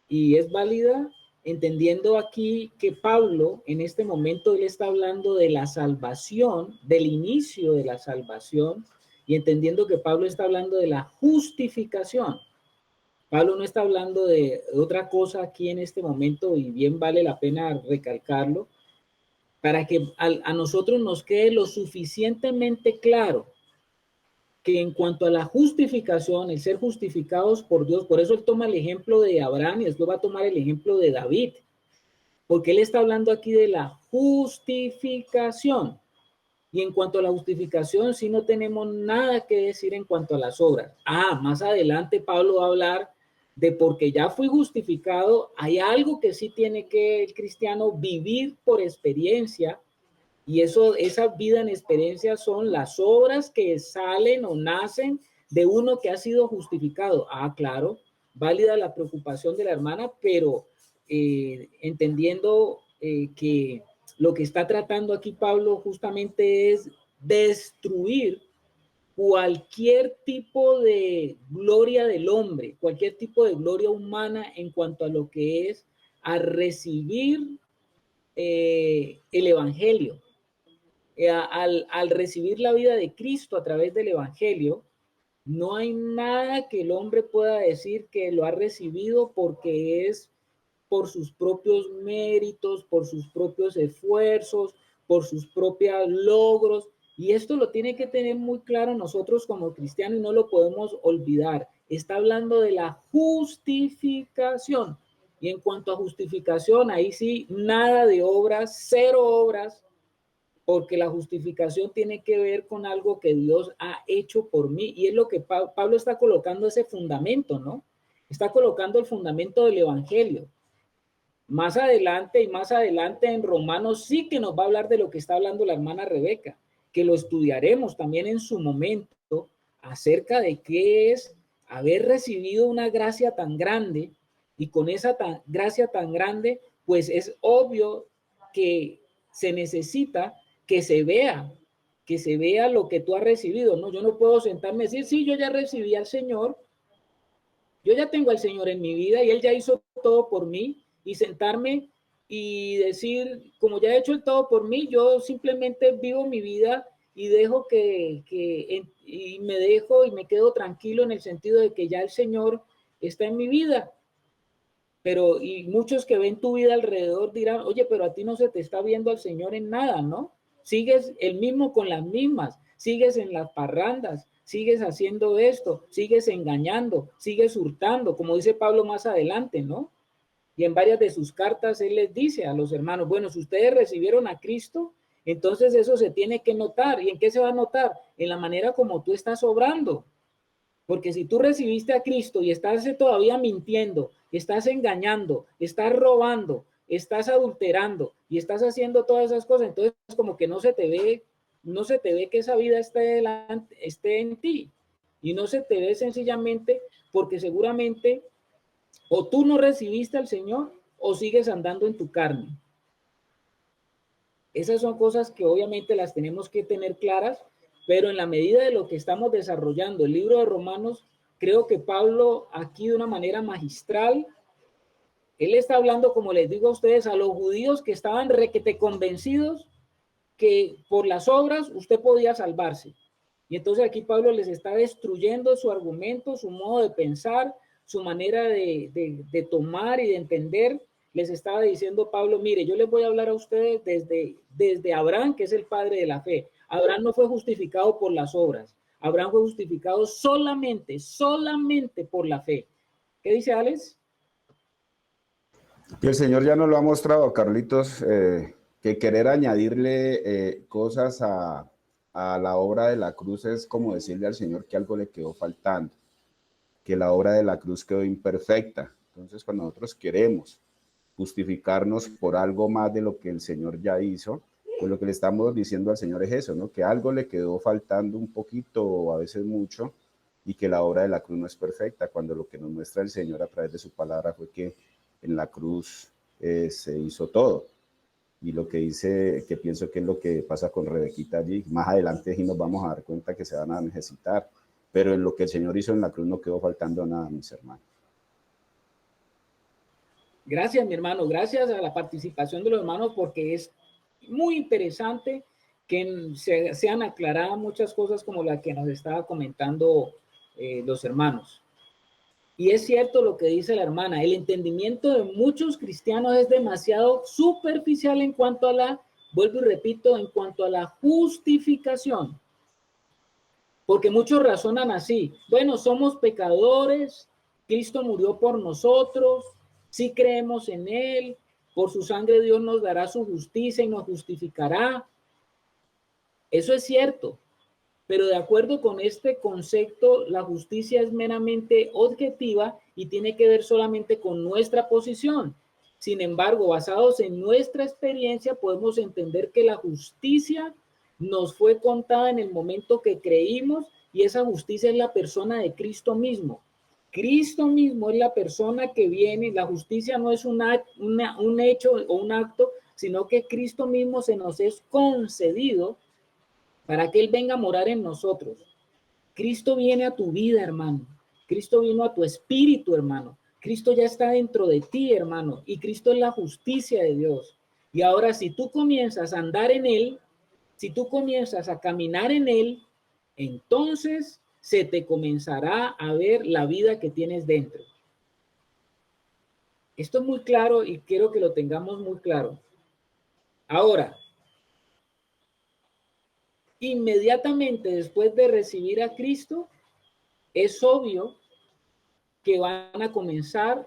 y es válida, entendiendo aquí que Pablo en este momento él está hablando de la salvación, del inicio de la salvación, y entendiendo que Pablo está hablando de la justificación. Pablo no está hablando de otra cosa aquí en este momento y bien vale la pena recalcarlo para que a nosotros nos quede lo suficientemente claro que en cuanto a la justificación, el ser justificados por Dios, por eso él toma el ejemplo de Abraham y después va a tomar el ejemplo de David, porque él está hablando aquí de la justificación. Y en cuanto a la justificación, sí no tenemos nada que decir en cuanto a las obras. Más adelante Pablo va a hablar de porque ya fui justificado, hay algo que sí tiene que el cristiano vivir por experiencia, y esa vida en experiencia son las obras que salen o nacen de uno que ha sido justificado. Claro, válida la preocupación de la hermana, pero entendiendo que lo que está tratando aquí Pablo justamente es destruir cualquier tipo de gloria del hombre, cualquier tipo de gloria humana en cuanto a lo que es a recibir el evangelio. Al recibir la vida de Cristo a través del evangelio, no hay nada que el hombre pueda decir que lo ha recibido porque es por sus propios méritos, por sus propios esfuerzos, por sus propios logros. Y esto lo tiene que tener muy claro nosotros como cristianos y no lo podemos olvidar. Está hablando de la justificación. Y en cuanto a justificación, ahí sí, nada de obras, cero obras, porque la justificación tiene que ver con algo que Dios ha hecho por mí. Y es lo que Pablo está colocando ese fundamento, ¿no? Está colocando el fundamento del evangelio. Más adelante en Romanos sí que nos va a hablar de lo que está hablando la hermana Rebeca, que lo estudiaremos también en su momento acerca de qué es haber recibido una gracia tan grande, y con esa gracia tan grande, pues es obvio que se necesita que se vea lo que tú has recibido, ¿no? Yo no puedo sentarme y decir, sí, yo ya recibí al Señor, yo ya tengo al Señor en mi vida y Él ya hizo todo por mí, y sentarme y decir, como ya he hecho el todo por mí, yo simplemente vivo mi vida y dejo y me dejo y me quedo tranquilo en el sentido de que ya el Señor está en mi vida. Pero, y muchos que ven tu vida alrededor dirán, oye, pero a ti no se te está viendo al Señor en nada, ¿no? Sigues el mismo con las mismas, sigues en las parrandas, sigues haciendo esto, sigues engañando, sigues hurtando, como dice Pablo más adelante, ¿no? Y en varias de sus cartas él les dice a los hermanos, bueno, si ustedes recibieron a Cristo, entonces eso se tiene que notar. ¿Y en qué se va a notar? En la manera como tú estás obrando. Porque si tú recibiste a Cristo y estás todavía mintiendo, estás engañando, estás robando, estás adulterando y estás haciendo todas esas cosas, entonces como que no se te ve que esa vida esté en ti. Y no se te ve sencillamente porque seguramente o tú no recibiste al Señor o sigues andando en tu carne. Esas son cosas que obviamente las tenemos que tener claras, pero en la medida de lo que estamos desarrollando el libro de Romanos, creo que Pablo aquí de una manera magistral, él está hablando, como les digo a ustedes, a los judíos que estaban requete convencidos que por las obras usted podía salvarse. Y entonces aquí Pablo les está destruyendo su argumento, su modo de pensar, su manera de tomar y de entender. Les estaba diciendo Pablo, mire, yo les voy a hablar a ustedes desde Abraham, que es el padre de la fe. Abraham no fue justificado por las obras. Abraham fue justificado solamente por la fe. ¿Qué dice Alex? Que el Señor ya nos lo ha mostrado, Carlitos, que querer añadirle cosas a la obra de la cruz es como decirle al Señor que algo le quedó faltando, que la obra de la cruz quedó imperfecta. Entonces, cuando nosotros queremos justificarnos por algo más de lo que el Señor ya hizo, pues lo que le estamos diciendo al Señor es eso, ¿no? Que algo le quedó faltando un poquito o a veces mucho y que la obra de la cruz no es perfecta, cuando lo que nos muestra el Señor a través de su palabra fue que en la cruz se hizo todo. Y lo que dice, que pienso que es lo que pasa con Rebequita allí, más adelante sí nos vamos a dar cuenta que se van a necesitar, pero en lo que el Señor hizo en la cruz no quedó faltando nada, mis hermanos. Gracias, mi hermano, gracias a la participación de los hermanos, porque es muy interesante que sean aclaradas muchas cosas como la que nos estaba comentando los hermanos. Y es cierto lo que dice la hermana, el entendimiento de muchos cristianos es demasiado superficial en cuanto a la, vuelvo y repito, en cuanto a la justificación. Porque muchos razonan así, bueno, somos pecadores, Cristo murió por nosotros, sí creemos en Él, por su sangre Dios nos dará su justicia y nos justificará. Eso es cierto, pero de acuerdo con este concepto, la justicia es meramente objetiva y tiene que ver solamente con nuestra posición. Sin embargo, basados en nuestra experiencia, podemos entender que la justicia nos fue contada en el momento que creímos, y esa justicia es la persona de Cristo mismo. Cristo mismo es la persona que viene. La justicia no es un hecho o un acto, sino que Cristo mismo se nos es concedido para que Él venga a morar en nosotros. Cristo viene a tu vida, hermano. Cristo vino a tu espíritu, hermano. Cristo ya está dentro de ti, hermano. Y Cristo es la justicia de Dios. Y ahora, si tú comienzas a andar en Él, si tú comienzas a caminar en Él, entonces se te comenzará a ver la vida que tienes dentro. Esto es muy claro y quiero que lo tengamos muy claro. Ahora, inmediatamente después de recibir a Cristo, es obvio que van a comenzar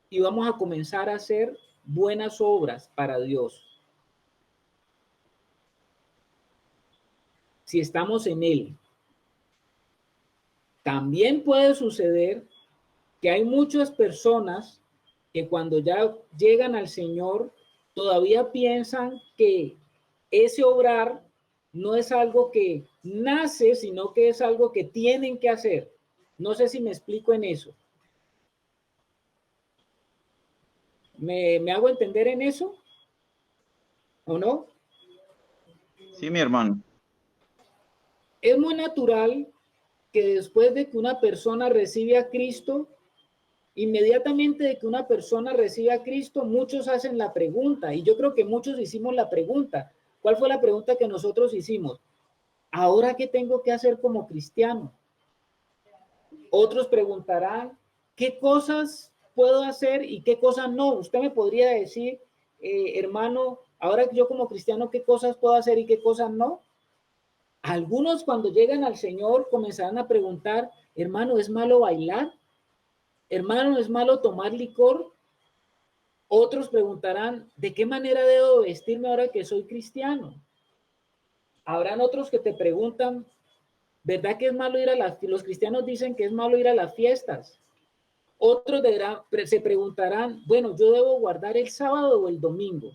y vamos a comenzar a hacer buenas obras para Dios. Si estamos en Él. También puede suceder que hay muchas personas que cuando ya llegan al Señor todavía piensan que ese obrar no es algo que nace, sino que es algo que tienen que hacer. No sé si me explico en eso. ¿Me hago entender en eso? ¿O no? Sí, mi hermano. Es muy natural que después de que una persona recibe a Cristo, inmediatamente de que una persona recibe a Cristo, muchos hacen la pregunta, y yo creo que muchos hicimos la pregunta. ¿Cuál fue la pregunta que nosotros hicimos? ¿Ahora qué tengo que hacer como cristiano? Otros preguntarán, ¿qué cosas puedo hacer y qué cosas no? Usted me podría decir, hermano, ahora yo como cristiano, ¿qué cosas puedo hacer y qué cosas no? Algunos cuando llegan al Señor comenzarán a preguntar, hermano, ¿es malo bailar? Hermano, ¿es malo tomar licor? Otros preguntarán, ¿de qué manera debo vestirme ahora que soy cristiano? Habrán otros que te preguntan, ¿verdad que es malo ir a los cristianos dicen que es malo ir a las fiestas? Otros se preguntarán, bueno, ¿yo debo guardar el sábado o el domingo?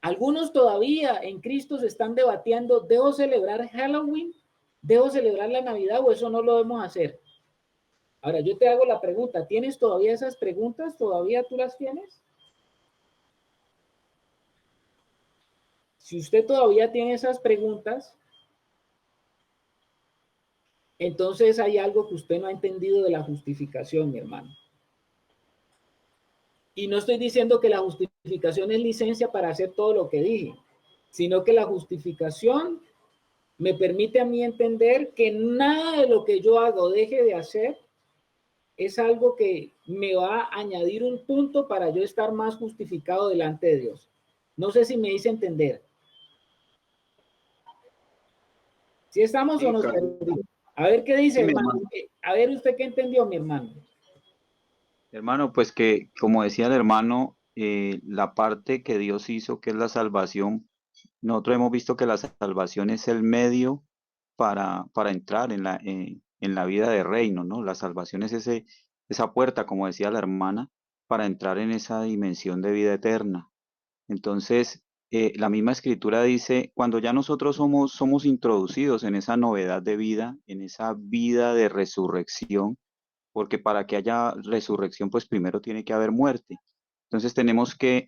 Algunos todavía en Cristo se están debatiendo, ¿debo celebrar Halloween? ¿Debo celebrar la Navidad o eso no lo debemos hacer? Ahora yo te hago la pregunta, ¿tienes todavía esas preguntas? ¿Todavía tú las tienes? Si usted todavía tiene esas preguntas, entonces hay algo que usted no ha entendido de la justificación, mi hermano. Y no estoy diciendo que la justificación es licencia para hacer todo lo que dije, sino que la justificación me permite a mí entender que nada de lo que yo haga o deje de hacer es algo que me va a añadir un punto para yo estar más justificado delante de Dios. No sé si me hice entender. ¿Sí estamos o nos perdimos? A ver qué dice, Sí, hermano. A ver usted qué entendió, mi hermano. hermano, pues que, como decía el hermano, la parte que Dios hizo, que es la salvación, nosotros hemos visto que la salvación es el medio para entrar en la vida de reino, ¿no? La salvación es esa puerta, como decía la hermana, para entrar en esa dimensión de vida eterna. Entonces, la misma escritura dice, cuando ya nosotros somos introducidos en esa novedad de vida, en esa vida de resurrección, porque para que haya resurrección, pues primero tiene que haber muerte. Entonces tenemos que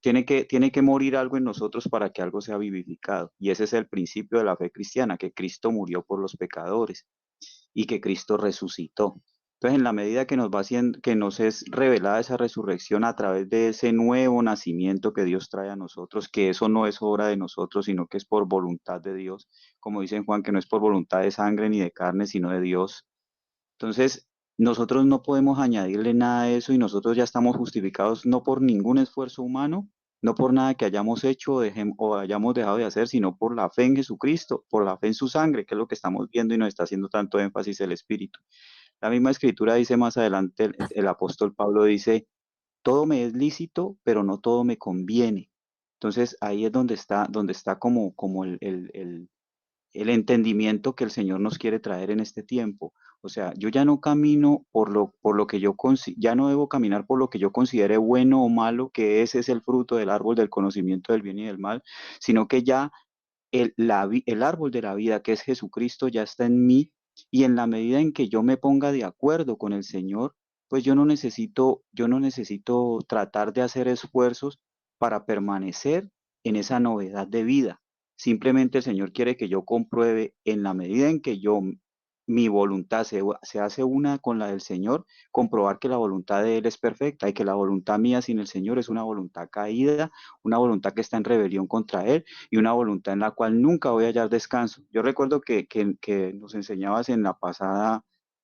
tiene que morir algo en nosotros para que algo sea vivificado. Y ese es el principio de la fe cristiana, que Cristo murió por los pecadores y que Cristo resucitó. Entonces, en la medida que nos va haciendo, que nos es revelada esa resurrección a través de ese nuevo nacimiento que Dios trae a nosotros, que eso no es obra de nosotros, sino que es por voluntad de Dios, como dice en Juan, que no es por voluntad de sangre ni de carne, sino de Dios. Entonces, nosotros no podemos añadirle nada a eso y nosotros ya estamos justificados no por ningún esfuerzo humano, no por nada que hayamos hecho o hayamos dejado de hacer, sino por la fe en Jesucristo, por la fe en su sangre, que es lo que estamos viendo y nos está haciendo tanto énfasis el Espíritu. La misma escritura dice más adelante, el apóstol Pablo dice, todo me es lícito, pero no todo me conviene. Entonces ahí es donde está como el entendimiento que el Señor nos quiere traer en este tiempo. O sea, yo ya no camino por lo que ya no debo caminar por lo que yo considere bueno o malo, que ese es el fruto del árbol del conocimiento del bien y del mal, sino que ya el árbol de la vida, que es Jesucristo, ya está en mí, y en la medida en que yo me ponga de acuerdo con el Señor, pues yo no necesito tratar de hacer esfuerzos para permanecer en esa novedad de vida. Simplemente el Señor quiere que yo compruebe en la medida en que mi voluntad se hace una con la del Señor, comprobar que la voluntad de Él es perfecta y que la voluntad mía sin el Señor es una voluntad caída, una voluntad que está en rebelión contra Él y una voluntad en la cual nunca voy a hallar descanso. Yo recuerdo que nos enseñabas en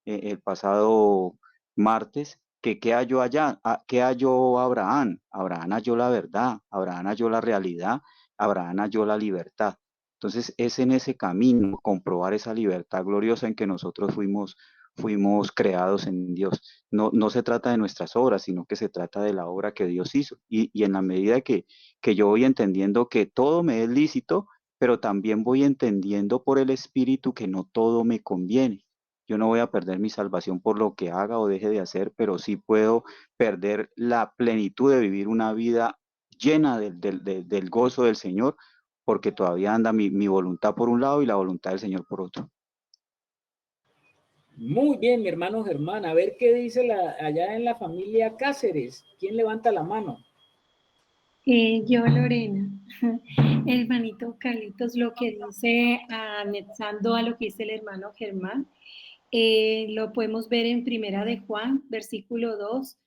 el pasado martes, que qué halló allá, qué halló Abraham. Abraham halló la verdad, Abraham halló la realidad, Abraham halló la libertad. Entonces es en ese camino comprobar esa libertad gloriosa en que nosotros fuimos creados en Dios. No se trata de nuestras obras, sino que se trata de la obra que Dios hizo. Y en la medida que yo voy entendiendo que todo me es lícito, pero también voy entendiendo por el Espíritu que no todo me conviene. Yo no voy a perder mi salvación por lo que haga o deje de hacer, pero sí puedo perder la plenitud de vivir una vida llena del gozo del Señor, porque todavía anda mi voluntad por un lado y la voluntad del Señor por otro. Muy bien, mi hermano Germán. A ver qué dice allá en la familia Cáceres. ¿Quién levanta la mano? Yo, Lorena. Hermanito Carlitos, lo que dice, anexando a lo que dice el hermano Germán, lo podemos ver en Primera de Juan, versículo 2,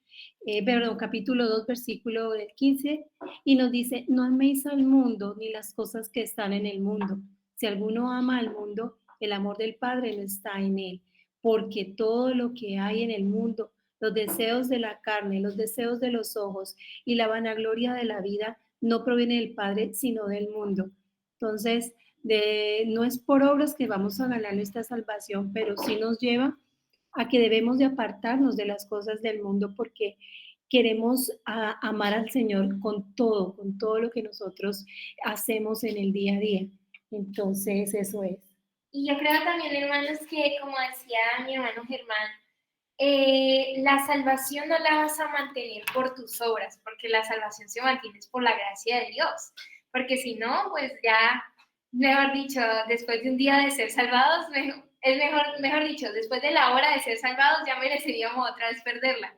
capítulo 2, versículo 15, y nos dice, no améis al mundo ni las cosas que están en el mundo. Si alguno ama al mundo, el amor del Padre no está en él, porque todo lo que hay en el mundo, los deseos de la carne, los deseos de los ojos y la vanagloria de la vida, no proviene del Padre, sino del mundo. Entonces, no es por obras que vamos a ganar nuestra salvación, pero sí nos lleva a que debemos de apartarnos de las cosas del mundo porque queremos amar al Señor con todo lo que nosotros hacemos en el día a día. Entonces, eso es. Y yo creo también, hermanos, que como decía mi hermano Germán, la salvación no la vas a mantener por tus obras, porque la salvación se mantiene por la gracia de Dios, porque si no, pues ya, mejor dicho, después de un día de ser salvados, mejor dicho, después de la hora de ser salvados, ya mereceríamos otra vez perderla.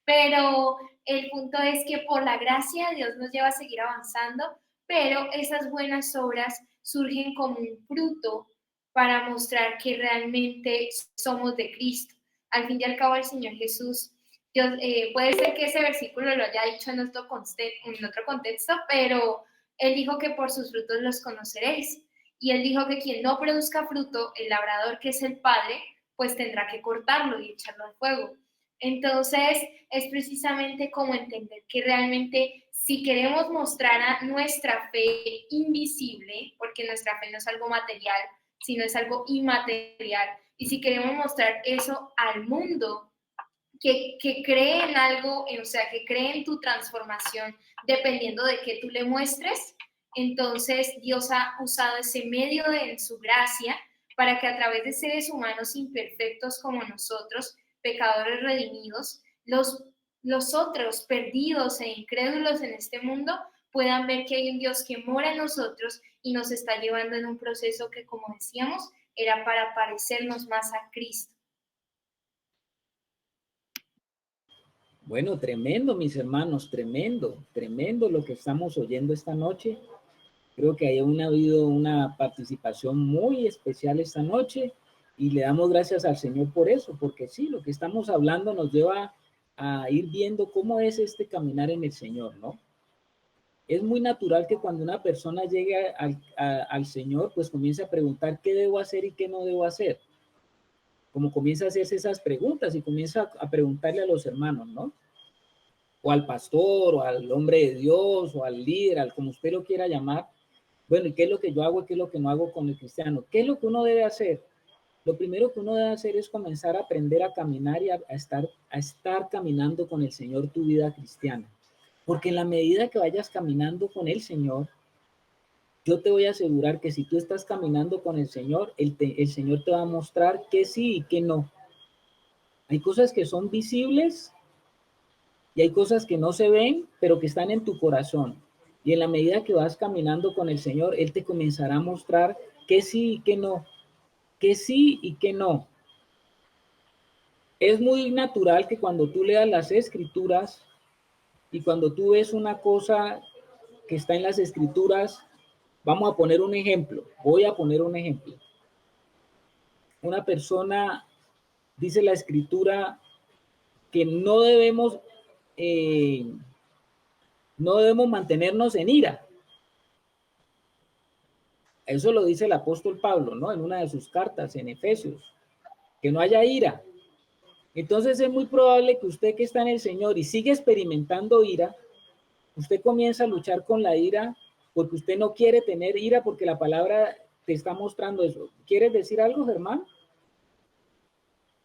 Pero el punto es que por la gracia de Dios nos lleva a seguir avanzando, pero esas buenas obras surgen como un fruto para mostrar que realmente somos de Cristo. Al fin y al cabo, el Señor Jesús, puede ser que ese versículo lo haya dicho en otro contexto, pero Él dijo que por sus frutos los conoceréis. Y Él dijo que quien no produzca fruto, el labrador que es el Padre, pues tendrá que cortarlo y echarlo al fuego. Entonces, es precisamente como entender que realmente si queremos mostrar a nuestra fe invisible, porque nuestra fe no es algo material, sino es algo inmaterial, y si queremos mostrar eso al mundo, que cree en algo, o sea, que cree en tu transformación, dependiendo de qué tú le muestres, entonces Dios ha usado ese medio en su gracia para que a través de seres humanos imperfectos como nosotros, pecadores redimidos, los otros perdidos e incrédulos en este mundo puedan ver que hay un Dios que mora en nosotros y nos está llevando en un proceso que, como decíamos, era para parecernos más a Cristo. Bueno, tremendo, mis hermanos, tremendo, tremendo lo que estamos oyendo esta noche. Creo que ha habido una participación muy especial esta noche y le damos gracias al Señor por eso, porque sí, lo que estamos hablando nos lleva a ir viendo cómo es este caminar en el Señor, ¿no? Es muy natural que cuando una persona llegue al Señor, pues comience a preguntar qué debo hacer y qué no debo hacer. Como comienza a hacerse esas preguntas y comienza a preguntarle a los hermanos, ¿no? O al pastor, o al hombre de Dios, o al líder, al como usted lo quiera llamar. Bueno, ¿y qué es lo que yo hago y qué es lo que no hago con el cristiano? ¿Qué es lo que uno debe hacer? Lo primero que uno debe hacer es comenzar a aprender a caminar y a estar caminando con el Señor tu vida cristiana. Porque en la medida que vayas caminando con el Señor, yo te voy a asegurar que si tú estás caminando con el Señor, el Señor te va a mostrar que sí y que no. Hay cosas que son visibles y hay cosas que no se ven, pero que están en tu corazón. Y en la medida que vas caminando con el Señor, Él te comenzará a mostrar que sí y que no, que sí y que no. Es muy natural que cuando tú leas las escrituras y cuando tú ves una cosa que está en las escrituras, vamos a poner un ejemplo, voy a poner un ejemplo. Una persona, dice la escritura, que no debemos mantenernos en ira. Eso lo dice el apóstol Pablo, ¿no? En una de sus cartas, en Efesios, que no haya ira. Entonces es muy probable que usted que está en el Señor y sigue experimentando ira, usted comienza a luchar con la ira porque usted no quiere tener ira porque la palabra te está mostrando eso. ¿Quieres decir algo, Germán?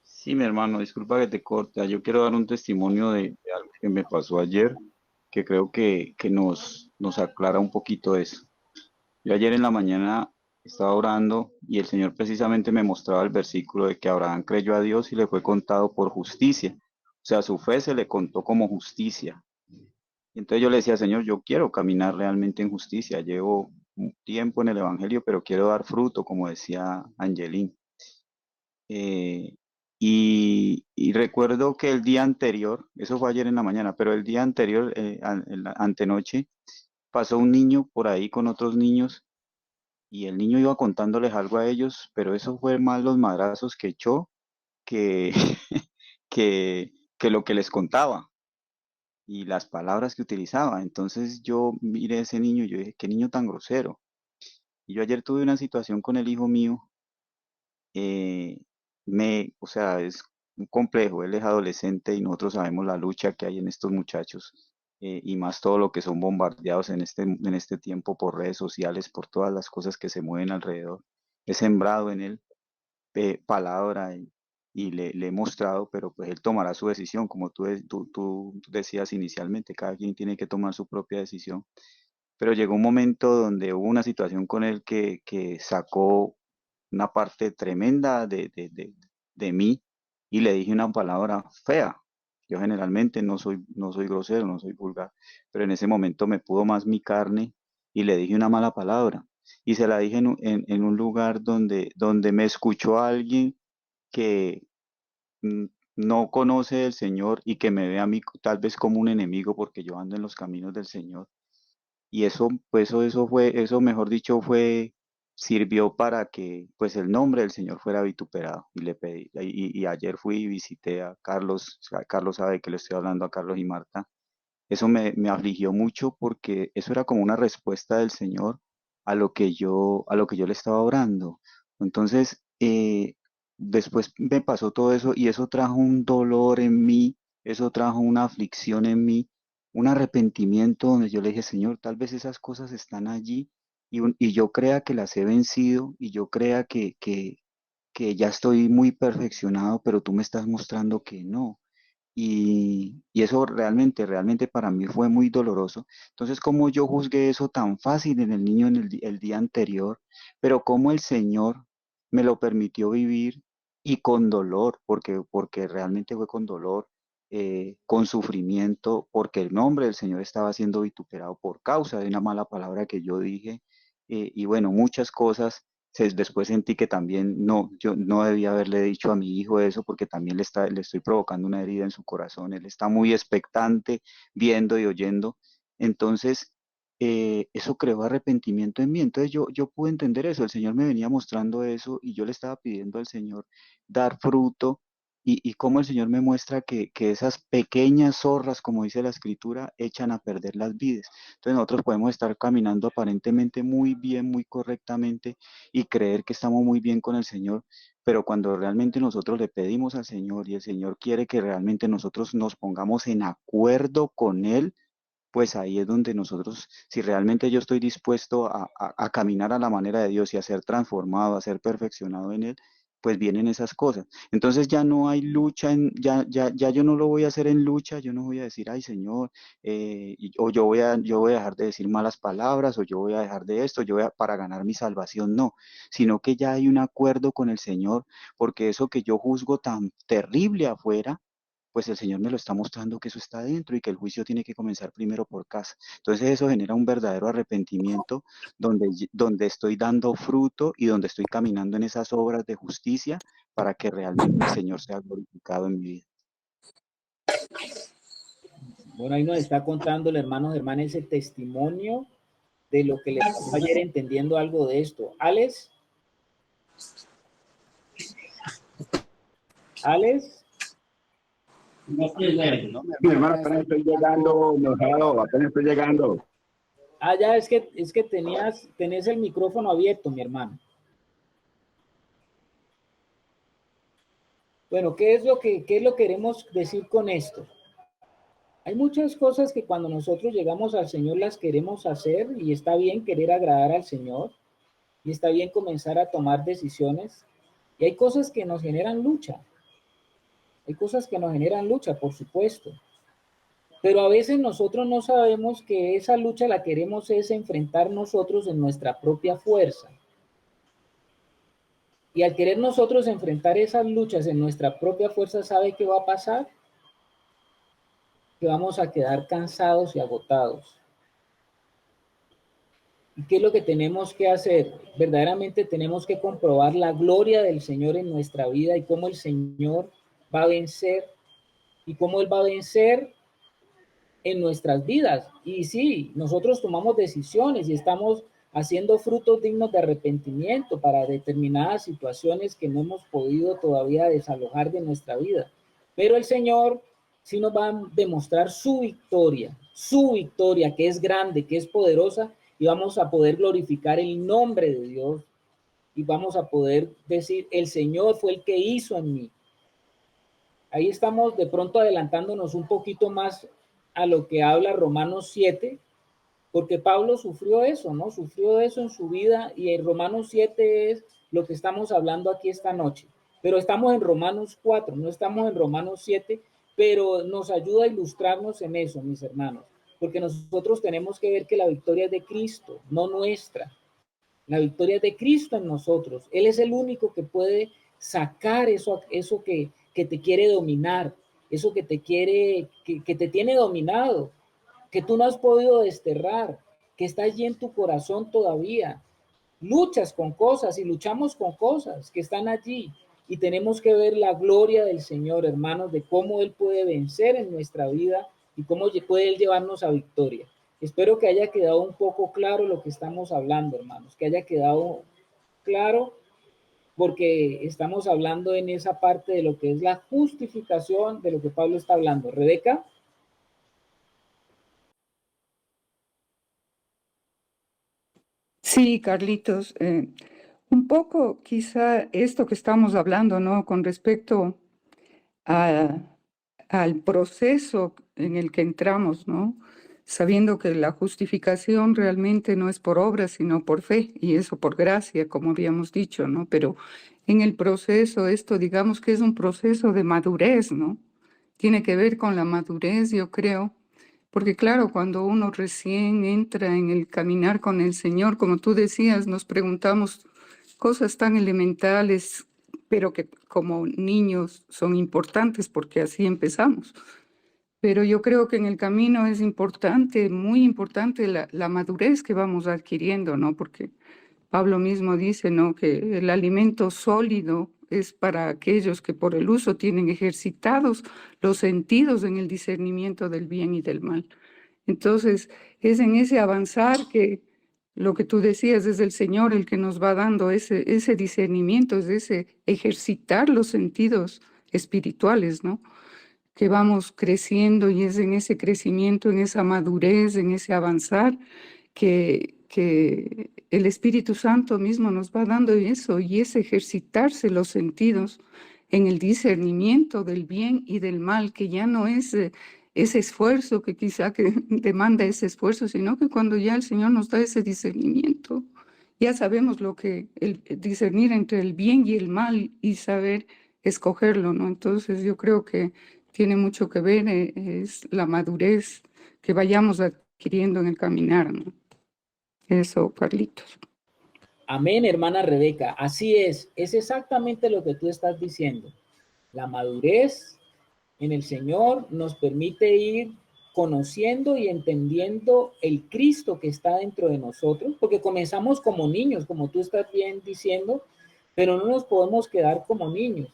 Sí, mi hermano, disculpa que te corte. Yo quiero dar un testimonio de algo que me pasó ayer, que creo que nos aclara un poquito eso. Yo ayer en la mañana estaba orando y el Señor precisamente me mostraba el versículo de que Abraham creyó a Dios y le fue contado por justicia. O sea, su fe se le contó como justicia. Y entonces yo le decía, Señor, yo quiero caminar realmente en justicia. Llevo un tiempo en el Evangelio, pero quiero dar fruto, como decía Angelín. Eh, y recuerdo que el día anterior, eso fue ayer en la mañana, pero el día anterior, en la antenoche, pasó un niño por ahí con otros niños y el niño iba contándoles algo a ellos, pero eso fue más los madrazos que echó que, que lo que les contaba y las palabras que utilizaba. Entonces yo miré a ese niño y yo dije, qué niño tan grosero. Y yo ayer tuve una situación con el hijo mío, eh, o sea, es un complejo, él es adolescente y nosotros sabemos la lucha que hay en estos muchachos. Y más todo lo que son bombardeados en este tiempo por redes sociales, por todas las cosas que se mueven alrededor. He sembrado en él palabra y le he mostrado, pero pues él tomará su decisión, como tú decías inicialmente, cada quien tiene que tomar su propia decisión. Pero llegó un momento donde hubo una situación con él que sacó una parte tremenda de mí y le dije una palabra fea. Yo generalmente no soy grosero, no soy vulgar, pero en ese momento me pudo más mi carne y le dije una mala palabra. Y se la dije en un lugar donde me escuchó alguien que mm, no conoce el Señor y que me ve a mí tal vez como un enemigo porque yo ando en los caminos del Señor. Y eso, pues eso mejor dicho sirvió para que pues el nombre del Señor fuera vituperado. Y le pedí, y ayer fui y visité a Carlos, Carlos sabe que le estoy hablando a Carlos y Marta. Eso me afligió mucho porque eso era como una respuesta del Señor a lo que yo le estaba orando. Entonces, después me pasó todo eso y eso trajo un dolor en mí, eso trajo una aflicción en mí, un arrepentimiento donde yo le dije, Señor, tal vez esas cosas están allí y yo crea que las he vencido y yo crea que ya estoy muy perfeccionado, pero tú me estás mostrando que no. Y eso realmente para mí fue muy doloroso. Entonces, cómo yo juzgué eso tan fácil en el niño el día anterior, pero cómo el Señor me lo permitió vivir y con dolor, porque realmente fue con dolor. con sufrimiento, porque el nombre del Señor estaba siendo vituperado por causa de una mala palabra que yo dije, y bueno, muchas cosas. Después sentí que también yo no debía haberle dicho a mi hijo eso, porque también le estoy provocando una herida en su corazón. Él está muy expectante, viendo y oyendo. Entonces, eso creó arrepentimiento en mí. Entonces yo pude entender eso. El Señor me venía mostrando eso y yo le estaba pidiendo al Señor dar fruto, y cómo el Señor me muestra que esas pequeñas zorras, como dice la Escritura, echan a perder las vides. Entonces nosotros podemos estar caminando aparentemente muy bien, muy correctamente, y creer que estamos muy bien con el Señor, pero cuando realmente nosotros le pedimos al Señor y el Señor quiere que realmente nosotros nos pongamos en acuerdo con Él, pues ahí es donde nosotros, si realmente yo estoy dispuesto a caminar a la manera de Dios y a ser transformado, a ser perfeccionado en Él, pues vienen esas cosas. Entonces ya no hay lucha, ya yo no lo voy a hacer en lucha, yo no voy a decir, ay Señor, o yo voy a dejar de decir malas palabras, o yo voy a dejar de esto, para ganar mi salvación, no, sino que ya hay un acuerdo con el Señor, porque eso que yo juzgo tan terrible afuera, pues el Señor me lo está mostrando que eso está dentro y que el juicio tiene que comenzar primero por casa. Entonces eso genera un verdadero arrepentimiento donde estoy dando fruto y donde estoy caminando en esas obras de justicia para que realmente el Señor sea glorificado en mi vida. Bueno, ahí nos está contando el hermano Germán ese testimonio de lo que le pasó ayer, entendiendo algo de esto. ¿Alex? No, mi hermano, apenas estoy llegando, enojado, apenas estoy llegando. Ah, ya, es que tenés el micrófono abierto, mi hermano. Bueno, ¿qué es lo que queremos decir con esto? Hay muchas cosas que cuando nosotros llegamos al Señor las queremos hacer, y está bien querer agradar al Señor, y está bien comenzar a tomar decisiones, y hay cosas que nos generan lucha. Hay cosas que nos generan lucha, por supuesto. Pero a veces nosotros no sabemos que esa lucha la queremos es enfrentar nosotros en nuestra propia fuerza. Y al querer nosotros enfrentar esas luchas en nuestra propia fuerza, ¿sabe qué va a pasar? Que vamos a quedar cansados y agotados. ¿Y qué es lo que tenemos que hacer? Verdaderamente tenemos que comprobar la gloria del Señor en nuestra vida y cómo el Señor va a vencer, y cómo Él va a vencer en nuestras vidas. Y sí, nosotros tomamos decisiones y estamos haciendo frutos dignos de arrepentimiento para determinadas situaciones que no hemos podido todavía desalojar de nuestra vida. Pero el Señor sí nos va a demostrar su victoria, que es grande, que es poderosa, y vamos a poder glorificar el nombre de Dios, y vamos a poder decir, el Señor fue el que hizo en mí. Ahí estamos de pronto adelantándonos un poquito más a lo que habla Romanos 7, porque Pablo sufrió eso, ¿no? Sufrió eso en su vida, y en Romanos 7 es lo que estamos hablando aquí esta noche. Pero estamos en Romanos 4, no estamos en Romanos 7, pero nos ayuda a ilustrarnos en eso, mis hermanos, porque nosotros tenemos que ver que la victoria es de Cristo, no nuestra. La victoria es de Cristo en nosotros. Él es el único que puede sacar eso que te quiere dominar, eso que te quiere, que te tiene dominado, que tú no has podido desterrar, que está allí en tu corazón todavía. Luchas con cosas y luchamos con cosas que están allí, y tenemos que ver la gloria del Señor, hermanos, de cómo Él puede vencer en nuestra vida y cómo puede Él llevarnos a victoria. Espero que haya quedado un poco claro lo que estamos hablando, hermanos, que haya quedado claro, porque estamos hablando en esa parte de lo que es la justificación de lo que Pablo está hablando. Rebeca. Sí, Carlitos, un poco quizá esto que estamos hablando, ¿no? Con respecto al proceso en el que entramos, ¿no? Sabiendo que la justificación realmente no es por obra, sino por fe, y eso por gracia, como habíamos dicho, ¿no? Pero en el proceso, esto digamos que es un proceso de madurez, ¿no? Tiene que ver con la madurez, yo creo, porque claro, cuando uno recién entra en el caminar con el Señor, como tú decías, nos preguntamos cosas tan elementales pero que como niños son importantes porque así empezamos. Pero yo creo que en el camino es importante, muy importante la madurez que vamos adquiriendo, ¿no? Porque Pablo mismo dice, ¿no?, que el alimento sólido es para aquellos que por el uso tienen ejercitados los sentidos en el discernimiento del bien y del mal. Entonces, es en ese avanzar que lo que tú decías es el Señor el que nos va dando ese discernimiento, es ese ejercitar los sentidos espirituales, ¿no?, que vamos creciendo, y es en ese crecimiento, en esa madurez, en ese avanzar, que el Espíritu Santo mismo nos va dando eso, y es ejercitarse los sentidos en el discernimiento del bien y del mal, que ya no es ese esfuerzo que quizá que demanda ese esfuerzo, sino que cuando ya el Señor nos da ese discernimiento, ya sabemos lo que el discernir entre el bien y el mal y saber escogerlo, ¿no? Entonces yo creo que tiene mucho que ver, es la madurez que vayamos adquiriendo en el caminar, ¿no? Eso, Carlitos. Amén, hermana Rebeca. Así es exactamente lo que tú estás diciendo. La madurez en el Señor nos permite ir conociendo y entendiendo el Cristo que está dentro de nosotros, porque comenzamos como niños, como tú estás bien diciendo, pero no nos podemos quedar como niños.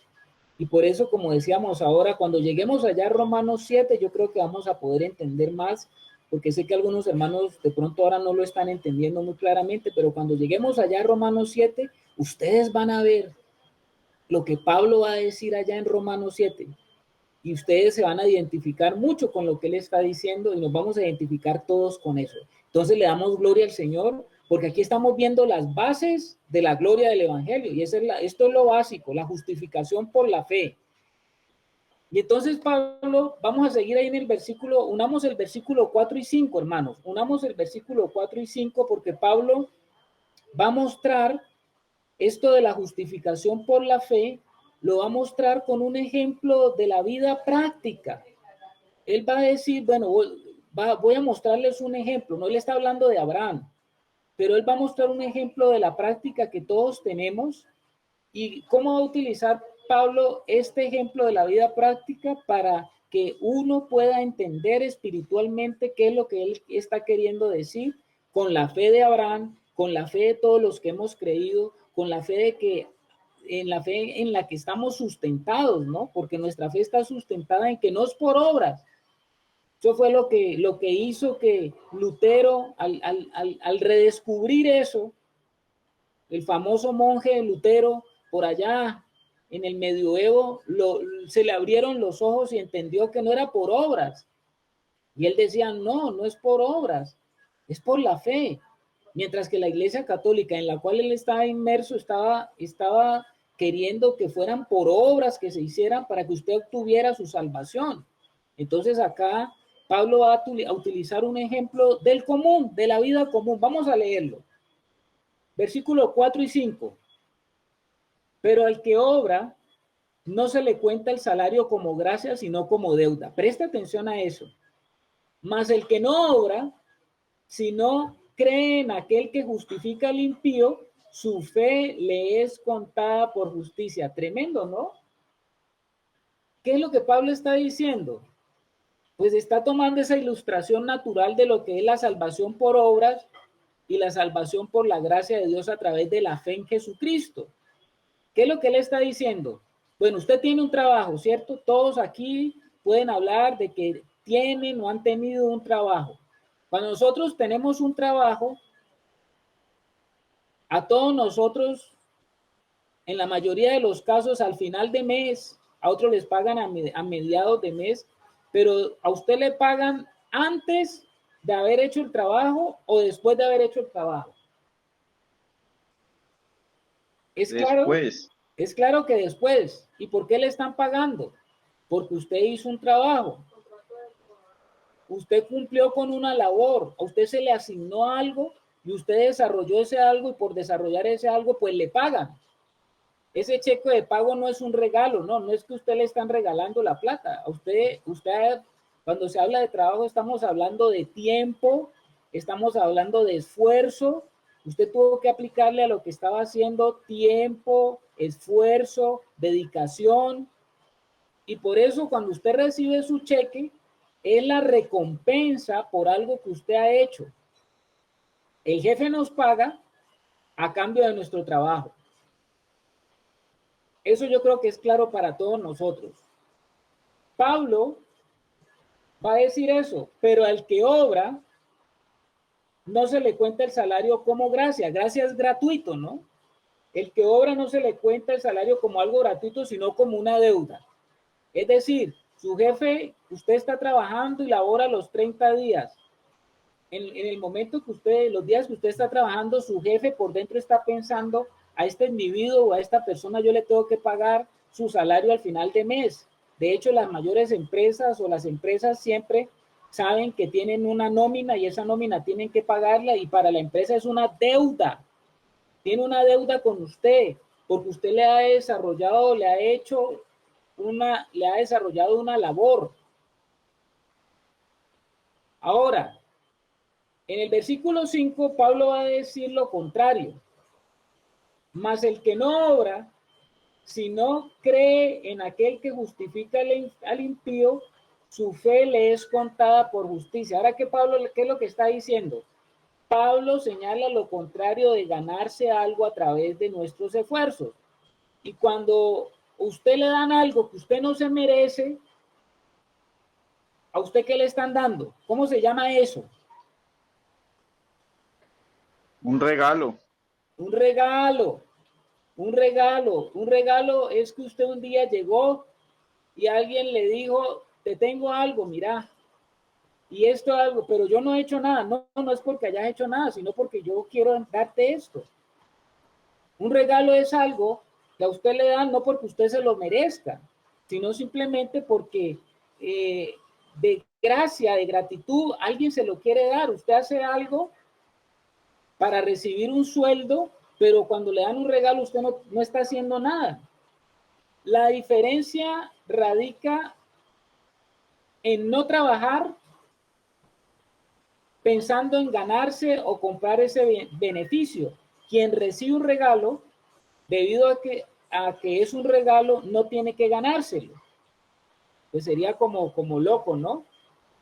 Y por eso, como decíamos ahora, cuando lleguemos allá a Romanos 7, yo creo que vamos a poder entender más, porque sé que algunos hermanos de pronto ahora no lo están entendiendo muy claramente, pero cuando lleguemos allá a Romanos 7, ustedes van a ver lo que Pablo va a decir allá en Romanos 7. Y ustedes se van a identificar mucho con lo que él está diciendo y nos vamos a identificar todos con eso. Entonces le damos gloria al Señor, porque aquí estamos viendo las bases de la gloria del Evangelio, y esto es lo básico, la justificación por la fe. Y entonces, Pablo, vamos a seguir ahí en el versículo, unamos el versículo 4 y 5, hermanos, unamos el versículo 4 y 5, porque Pablo va a mostrar esto de la justificación por la fe, lo va a mostrar con un ejemplo de la vida práctica. Él va a decir, bueno, voy a mostrarles un ejemplo, no le está hablando de Abraham, pero él va a mostrar un ejemplo de la práctica que todos tenemos y cómo va a utilizar Pablo este ejemplo de la vida práctica para que uno pueda entender espiritualmente qué es lo que él está queriendo decir con la fe de Abraham, con la fe de todos los que hemos creído, con la fe de que en la fe en la que estamos sustentados, ¿no? Porque nuestra fe está sustentada en que no es por obras. Eso fue lo que hizo que Lutero, al redescubrir eso, el famoso monje Lutero, por allá en el medioevo, se le abrieron los ojos y entendió que no era por obras. Y él decía, no es por obras, es por la fe. Mientras que la Iglesia Católica, en la cual él estaba inmerso, estaba queriendo que fueran por obras que se hicieran para que usted obtuviera su salvación. Entonces acá Pablo va a utilizar un ejemplo del común, de la vida común. Vamos a leerlo. Versículo 4 y 5. Pero al que obra, no se le cuenta el salario como gracia, sino como deuda. Presta atención a eso. Mas el que no obra, sino cree en aquel que justifica al impío, su fe le es contada por justicia. Tremendo, ¿no? ¿Qué es lo que Pablo está diciendo? Pues está tomando esa ilustración natural de lo que es la salvación por obras y la salvación por la gracia de Dios a través de la fe en Jesucristo. ¿Qué es lo que él está diciendo? Bueno, usted tiene un trabajo, ¿cierto? Todos aquí pueden hablar de que tienen o han tenido un trabajo. Cuando nosotros tenemos un trabajo, a todos nosotros, en la mayoría de los casos, al final de mes, a otros les pagan a mediados de mes, pero a usted le pagan antes de haber hecho el trabajo o después de haber hecho el trabajo. Es claro que después. ¿Y por qué le están pagando? Porque usted hizo un trabajo. Usted cumplió con una labor. A usted se le asignó algo y usted desarrolló ese algo, y por desarrollar ese algo, pues le pagan. Ese cheque de pago no es un regalo, no es que usted le están regalando la plata. A usted, cuando se habla de trabajo, estamos hablando de tiempo, estamos hablando de esfuerzo. Usted tuvo que aplicarle a lo que estaba haciendo tiempo, esfuerzo, dedicación. Y por eso cuando usted recibe su cheque, es la recompensa por algo que usted ha hecho. El jefe nos paga a cambio de nuestro trabajo. Eso yo creo que es claro para todos nosotros. Pablo va a decir eso, pero al que obra no se le cuenta el salario como gracia. Gracia es gratuito, ¿no? El que obra no se le cuenta el salario como algo gratuito, sino como una deuda. Es decir, su jefe, usted está trabajando y labora los 30 días. En el momento que usted, los días que usted está trabajando, su jefe por dentro está pensando, a este individuo o a esta persona yo le tengo que pagar su salario al final de mes. De hecho, las mayores empresas o las empresas siempre saben que tienen una nómina y esa nómina tienen que pagarla, y para la empresa es una deuda. Tiene una deuda con usted porque usted le ha desarrollado, le ha desarrollado una labor. Ahora, en el versículo 5, Pablo va a decir lo contrario. Mas el que no obra, sino cree en aquel que justifica al impío, su fe le es contada por justicia. Ahora, ¿qué es lo que está diciendo? Pablo señala lo contrario de ganarse algo a través de nuestros esfuerzos. Y cuando usted le dan algo que usted no se merece, ¿a usted qué le están dando? ¿Cómo se llama eso? Un regalo. Un regalo. Un regalo. Un regalo es que usted un día llegó y alguien le dijo, te tengo algo, mira, y esto algo, pero yo no he hecho nada. No es porque hayas hecho nada, sino porque yo quiero darte esto. Un regalo es algo que a usted le dan no porque usted se lo merezca, sino simplemente porque de gracia, de gratitud, alguien se lo quiere dar. Usted hace algo para recibir un sueldo, pero cuando le dan un regalo usted no está haciendo nada. La diferencia radica en no trabajar pensando en ganarse o comprar ese beneficio. Quien recibe un regalo, debido a que es un regalo, no tiene que ganárselo. Pues sería como loco, ¿no?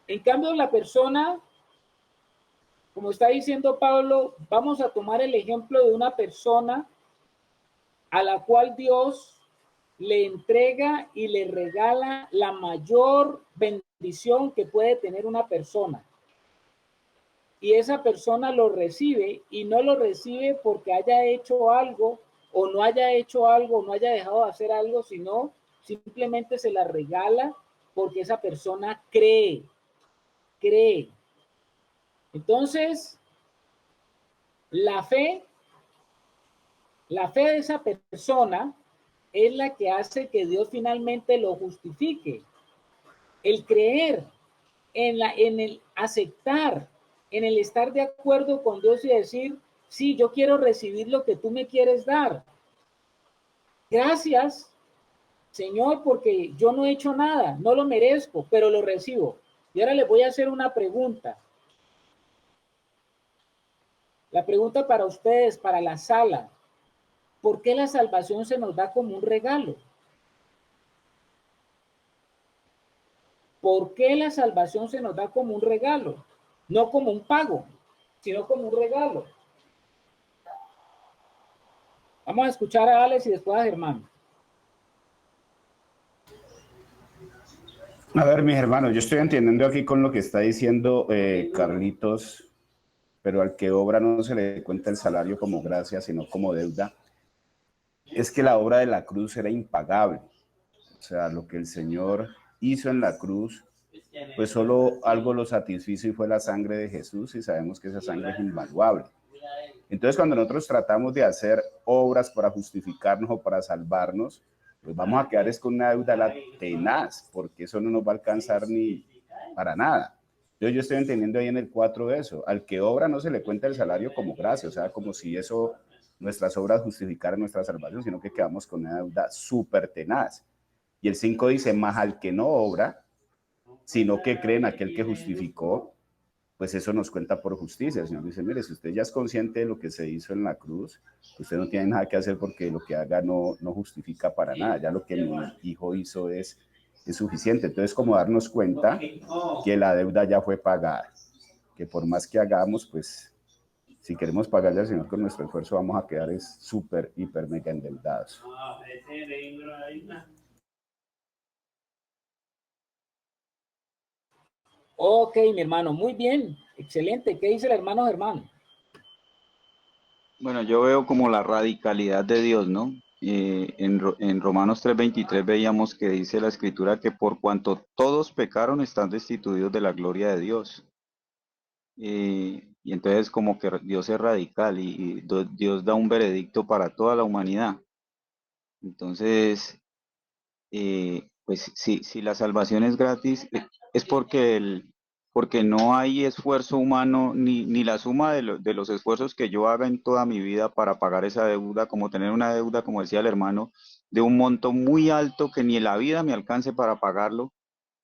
En cambio, la persona, como está diciendo Pablo, vamos a tomar el ejemplo de una persona a la cual Dios le entrega y le regala la mayor bendición que puede tener una persona. Y esa persona lo recibe, y no lo recibe porque haya hecho algo o no haya hecho algo, o no haya dejado de hacer algo, sino simplemente se la regala porque esa persona cree. Entonces, la fe de esa persona es la que hace que Dios finalmente lo justifique. El creer, en el aceptar, en el estar de acuerdo con Dios y decir, sí, yo quiero recibir lo que tú me quieres dar. Gracias, Señor, porque yo no he hecho nada, no lo merezco, pero lo recibo. Y ahora les voy a hacer una pregunta. La pregunta para ustedes, para la sala. ¿Por qué la salvación se nos da como un regalo? ¿Por qué la salvación se nos da como un regalo? No como un pago, sino como un regalo. Vamos a escuchar a Alex y después a Germán. A ver, mis hermanos, yo estoy entendiendo aquí con lo que está diciendo Carlitos, pero al que obra no se le cuenta el salario como gracia, sino como deuda. Es que la obra de la cruz era impagable. O sea, lo que el Señor hizo en la cruz, pues solo algo lo satisfizo, y fue la sangre de Jesús, y sabemos que esa sangre es invaluable. Entonces, cuando nosotros tratamos de hacer obras para justificarnos o para salvarnos, pues vamos a quedar con una deuda tenaz, porque eso no nos va a alcanzar ni para nada. Entonces, yo estoy entendiendo ahí en el 4 eso. Al que obra no se le cuenta el salario como gracia, o sea, como si eso, nuestras obras justificaran nuestra salvación, sino que quedamos con una deuda súper tenaz. Y el 5 dice, más al que no obra, sino que cree en aquel que justificó, pues eso nos cuenta por justicia. El Señor dice, mire, si usted ya es consciente de lo que se hizo en la cruz, usted no tiene nada que hacer porque lo que haga no justifica para nada. Ya lo que mi hijo hizo es suficiente. Entonces, como darnos cuenta que la deuda ya fue pagada, que por más que hagamos, pues, si queremos pagarle al Señor con nuestro esfuerzo, vamos a quedar súper, hiper, mega endeudados. Ok, mi hermano, muy bien, excelente. ¿Qué dice el hermano Germán? Bueno, yo veo como la radicalidad de Dios, ¿no? En Romanos 3:23 veíamos que dice la escritura que por cuanto todos pecaron están destituidos de la gloria de Dios. Y entonces como que Dios es radical y Dios da un veredicto para toda la humanidad. Entonces, pues si la salvación es gratis, es porque no hay esfuerzo humano ni la suma de los esfuerzos que yo haga en toda mi vida para pagar esa deuda, como tener una deuda, como decía el hermano, de un monto muy alto que ni en la vida me alcance para pagarlo.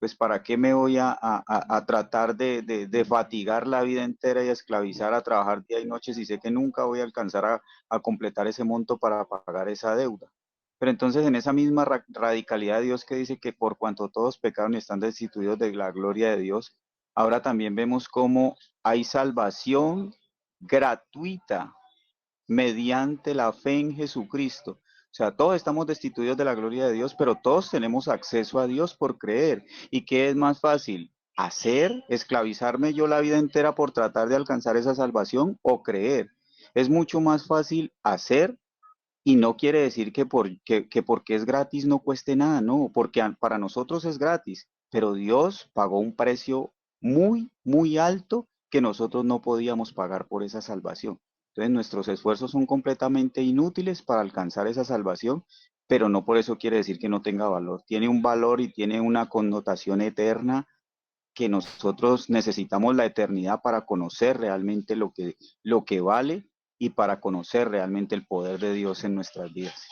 Pues para qué me voy a tratar de fatigar la vida entera y a esclavizar a trabajar día y noche si sé que nunca voy a alcanzar a completar ese monto para pagar esa deuda. Pero entonces en esa misma radicalidad de Dios que dice que por cuanto todos pecaron y están destituidos de la gloria de Dios, ahora también vemos cómo hay salvación gratuita mediante la fe en Jesucristo. O sea, todos estamos destituidos de la gloria de Dios, pero todos tenemos acceso a Dios por creer. ¿Y qué es más fácil? ¿Hacer, esclavizarme yo la vida entera por tratar de alcanzar esa salvación o creer? Es mucho más fácil hacer y no quiere decir que porque es gratis no cueste nada, no, porque para nosotros es gratis, pero Dios pagó un precio muy, muy alto que nosotros no podíamos pagar por esa salvación. Entonces nuestros esfuerzos son completamente inútiles para alcanzar esa salvación, pero no por eso quiere decir que no tenga valor. Tiene un valor y tiene una connotación eterna que nosotros necesitamos la eternidad para conocer realmente lo que vale y para conocer realmente el poder de Dios en nuestras vidas.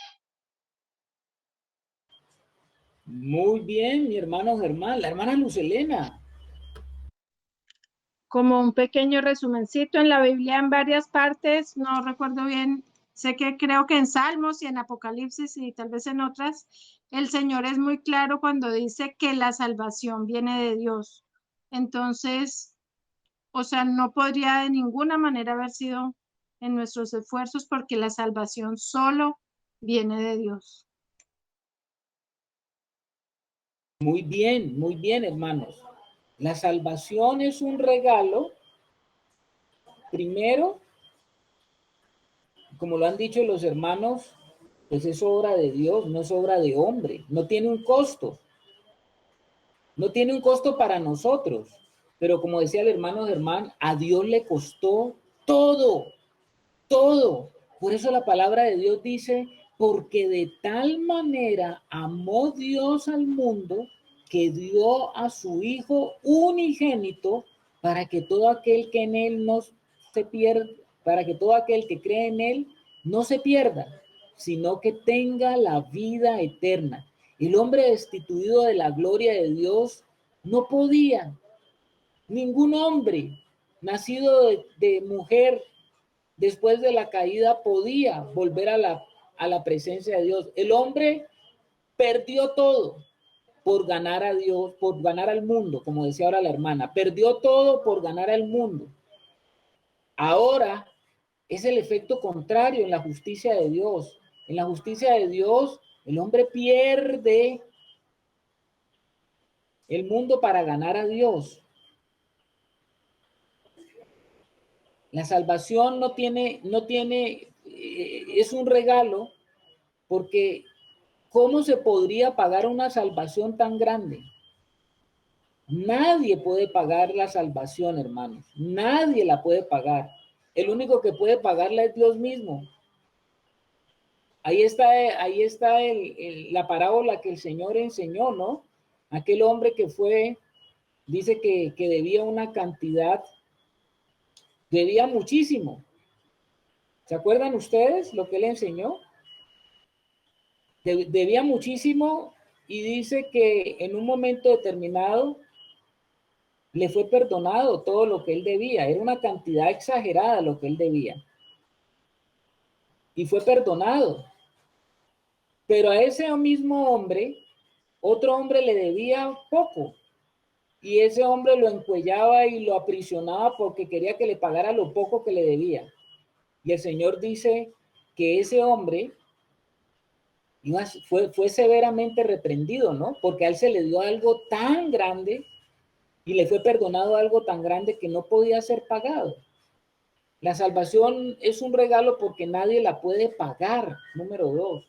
Muy bien, mi hermano Germán. La hermana Luz Helena. Como un pequeño resumencito en la Biblia en varias partes, no recuerdo bien, sé que creo que en Salmos y en Apocalipsis y tal vez en otras, el Señor es muy claro cuando dice que la salvación viene de Dios. Entonces, o sea, no podría de ninguna manera haber sido en nuestros esfuerzos porque la salvación solo viene de Dios. Muy bien, hermanos. La salvación es un regalo, primero, como lo han dicho los hermanos, pues es obra de Dios, no es obra de hombre, no tiene un costo. No tiene un costo para nosotros, pero como decía el hermano Germán, a Dios le costó todo, todo. Por eso la palabra de Dios dice, porque de tal manera amó Dios al mundo que dio a su Hijo unigénito para que todo aquel que en él no se pierda, para que todo aquel que cree en él no se pierda, sino que tenga la vida eterna. El hombre destituido de la gloria de Dios no podía, ningún hombre nacido de mujer después de la caída podía volver a la presencia de Dios. El hombre perdió todo por ganar a Dios, por ganar al mundo, como decía ahora la hermana, perdió todo por ganar al mundo. Ahora es el efecto contrario en la justicia de Dios. En la justicia de Dios, el hombre pierde el mundo para ganar a Dios. La salvación es un regalo porque ¿cómo se podría pagar una salvación tan grande? Nadie puede pagar la salvación, hermanos. Nadie la puede pagar. El único que puede pagarla es Dios mismo. Ahí está la parábola que el Señor enseñó, ¿no? Aquel hombre que dice que debía una cantidad, debía muchísimo. ¿Se acuerdan ustedes lo que él enseñó? Debía muchísimo y dice que en un momento determinado le fue perdonado todo lo que él debía. Era una cantidad exagerada lo que él debía. Y fue perdonado. Pero a ese mismo hombre, otro hombre le debía poco. Y ese hombre lo encuellaba y lo aprisionaba porque quería que le pagara lo poco que le debía. Y el Señor dice que ese hombre fue severamente reprendido, ¿no? Porque a él se le dio algo tan grande y le fue perdonado algo tan grande que no podía ser pagado. La salvación es un regalo porque nadie la puede pagar, número 2.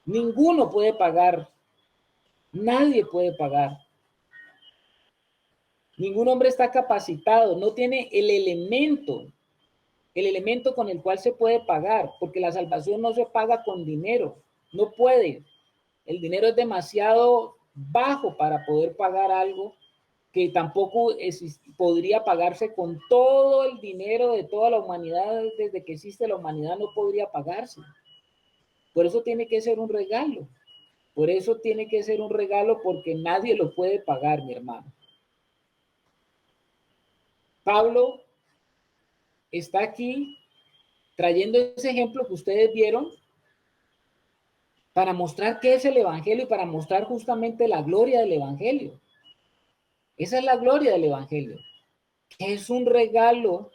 Ninguno puede pagar. Nadie puede pagar. Ningún hombre está capacitado, no tiene el elemento con el cual se puede pagar, porque la salvación no se paga con dinero, no puede. El dinero es demasiado bajo para poder pagar algo que tampoco podría pagarse con todo el dinero de toda la humanidad. Desde que existe la humanidad no podría pagarse. Por eso tiene que ser un regalo. Por eso tiene que ser un regalo, porque nadie lo puede pagar, mi hermano. Pablo está aquí trayendo ese ejemplo que ustedes vieron para mostrar qué es el evangelio y para mostrar justamente la gloria del evangelio. Esa es la gloria del evangelio, que es un regalo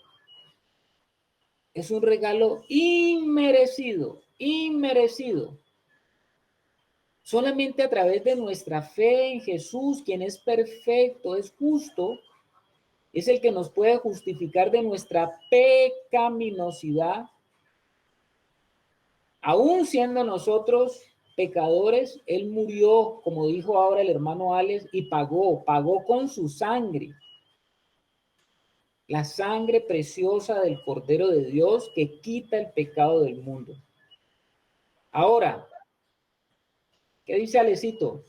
inmerecido, inmerecido. Solamente a través de nuestra fe en Jesús, quien es perfecto, es justo, es el que nos puede justificar de nuestra pecaminosidad, aún siendo nosotros pecadores. Él murió, como dijo ahora el hermano Alex, y pagó con su sangre, la sangre preciosa del Cordero de Dios que quita el pecado del mundo. Ahora, ¿qué dice Alecito?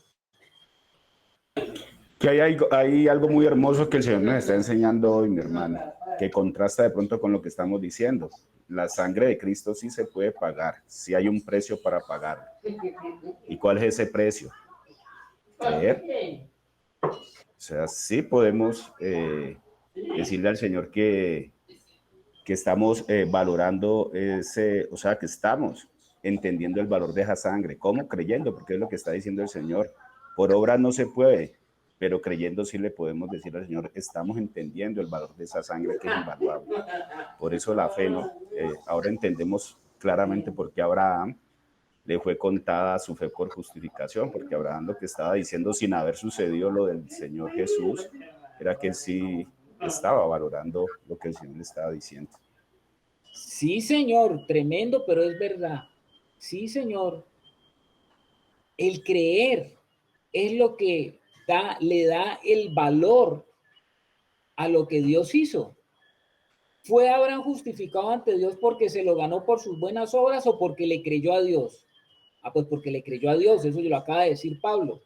Que hay algo muy hermoso que el Señor nos está enseñando hoy, mi hermano, que contrasta de pronto con lo que estamos diciendo. La sangre de Cristo sí se puede pagar, sí hay un precio para pagar. ¿Y cuál es ese precio? Creer. O sea, sí podemos decirle al Señor que estamos valorando o sea, que estamos entendiendo el valor de esa sangre. ¿Cómo? Creyendo, porque es lo que está diciendo el Señor. Por obras no se puede, pero creyendo sí le podemos decir al Señor, estamos entendiendo el valor de esa sangre que es invaluable. Por eso la fe, ¿no? Ahora entendemos claramente por qué a Abraham le fue contada su fe por justificación, porque Abraham lo que estaba diciendo sin haber sucedido lo del Señor Jesús, era que él sí estaba valorando lo que el Señor le estaba diciendo. Sí, Señor, tremendo, pero es verdad. Sí, Señor. El creer es lo que le da el valor a lo que Dios hizo. ¿Fue Abraham justificado ante Dios porque se lo ganó por sus buenas obras o porque le creyó a Dios? Pues porque le creyó a Dios, eso lo acaba de decir Pablo.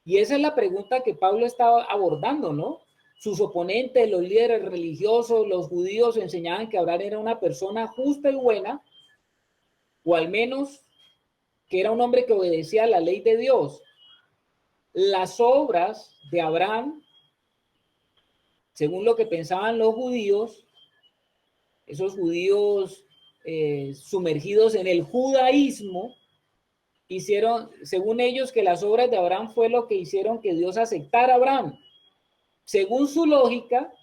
Y esa es la pregunta que Pablo estaba abordando, ¿no? Sus oponentes, los líderes religiosos, los judíos enseñaban que Abraham era una persona justa y buena, o al menos que era un hombre que obedecía a la ley de Dios. Las obras de Abraham, según lo que pensaban los judíos, esos judíos sumergidos en el judaísmo, hicieron, según ellos, que las obras de Abraham fue lo que hicieron que Dios aceptara a Abraham. Según su lógica,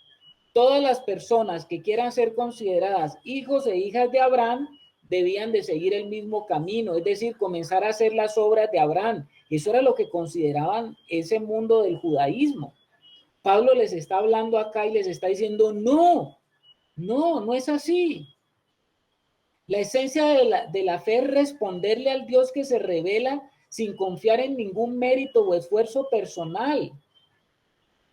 todas las personas que quieran ser consideradas hijos e hijas de Abraham debían de seguir el mismo camino, es decir, comenzar a hacer las obras de Abraham. Eso era lo que consideraban ese mundo del judaísmo. Pablo les está hablando acá y les está diciendo, no es así. La esencia de la fe es responderle al Dios que se revela sin confiar en ningún mérito o esfuerzo personal.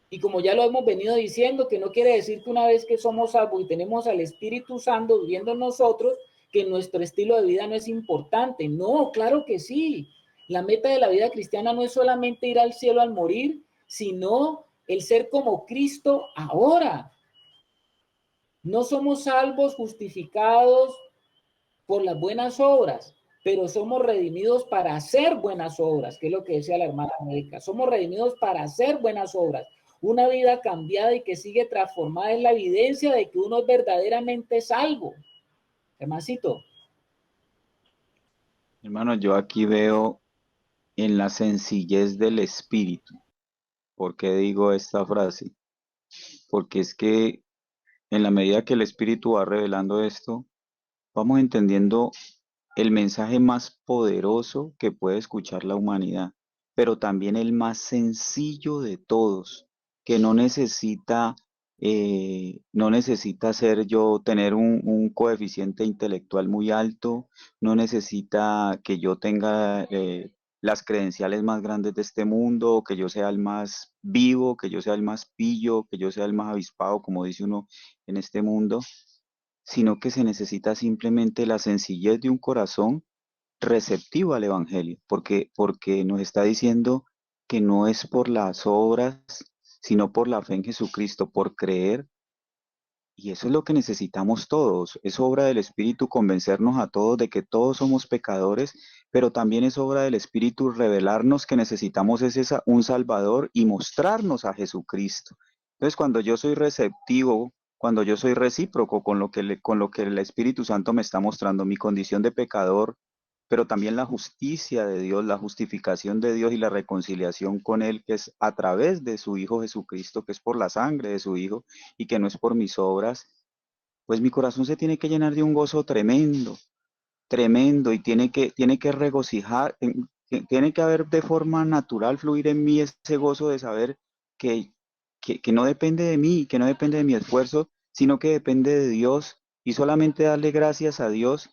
Y como ya lo hemos venido diciendo, que no quiere decir que una vez que somos salvos y tenemos al Espíritu Santo viviendo en nosotros, que nuestro estilo de vida no es importante. No, claro que sí. La meta de la vida cristiana no es solamente ir al cielo al morir, sino el ser como Cristo ahora. No somos salvos, justificados por las buenas obras, pero somos redimidos para hacer buenas obras, que es lo que decía la hermana América. Somos redimidos para hacer buenas obras. una vida cambiada y que sigue transformada es la evidencia de que uno es verdaderamente salvo. Hermancito. Hermano, yo aquí veo en la sencillez del espíritu. ¿Por qué digo esta frase? Porque es que en la medida que el espíritu va revelando esto, vamos entendiendo el mensaje más poderoso que puede escuchar la humanidad, pero también el más sencillo de todos, que no necesita ser yo tener un coeficiente intelectual muy alto, no necesita que yo tenga las credenciales más grandes de este mundo, que yo sea el más vivo, que yo sea el más pillo, que yo sea el más avispado, como dice uno en este mundo, sino que se necesita simplemente la sencillez de un corazón receptivo al Evangelio, porque nos está diciendo que no es por las obras, sino por la fe en Jesucristo, por creer, y eso es lo que necesitamos todos. Es obra del Espíritu convencernos a todos de que todos somos pecadores, pero también es obra del Espíritu revelarnos que necesitamos un Salvador y mostrarnos a Jesucristo. Entonces, cuando yo soy receptivo, cuando yo soy recíproco con lo que el Espíritu Santo me está mostrando, mi condición de pecador, pero también la justicia de Dios, la justificación de Dios y la reconciliación con Él, que es a través de su Hijo Jesucristo, que es por la sangre de su Hijo y que no es por mis obras, pues mi corazón se tiene que llenar de un gozo tremendo, tremendo, y tiene que regocijar, tiene que haber de forma natural fluir en mí ese gozo de saber que, que no depende de mí, que no depende de mi esfuerzo, sino que depende de Dios, y solamente darle gracias a Dios.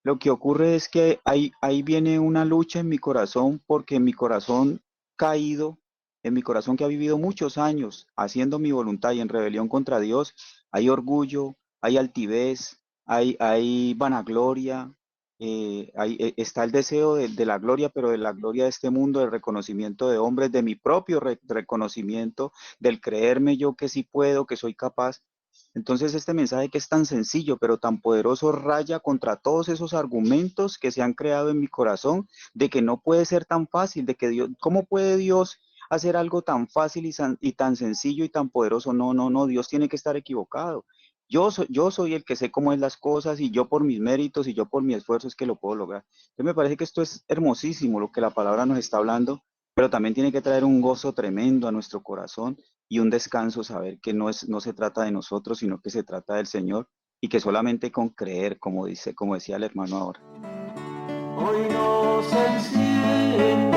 Lo que ocurre es que ahí viene una lucha en mi corazón, porque en mi corazón caído, en mi corazón que ha vivido muchos años haciendo mi voluntad y en rebelión contra Dios, hay orgullo, hay altivez, hay vanagloria, está el deseo de la gloria, pero de la gloria de este mundo, del reconocimiento de hombres, de mi propio reconocimiento, del creerme yo que sí puedo, que soy capaz. Entonces este mensaje, que es tan sencillo pero tan poderoso, raya contra todos esos argumentos que se han creado en mi corazón de que no puede ser tan fácil, de que Dios, ¿cómo puede Dios hacer algo tan fácil y tan sencillo y tan poderoso? No, no, no, Dios tiene que estar equivocado. Yo soy el que sé cómo es las cosas, y yo por mis méritos y yo por mi esfuerzo es que lo puedo lograr. Entonces me parece que esto es hermosísimo lo que la palabra nos está hablando, pero también tiene que traer un gozo tremendo a nuestro corazón y un descanso, saber que no se trata de nosotros, sino que se trata del Señor, y que solamente con creer, como decía el hermano ahora. Hoy nos enciende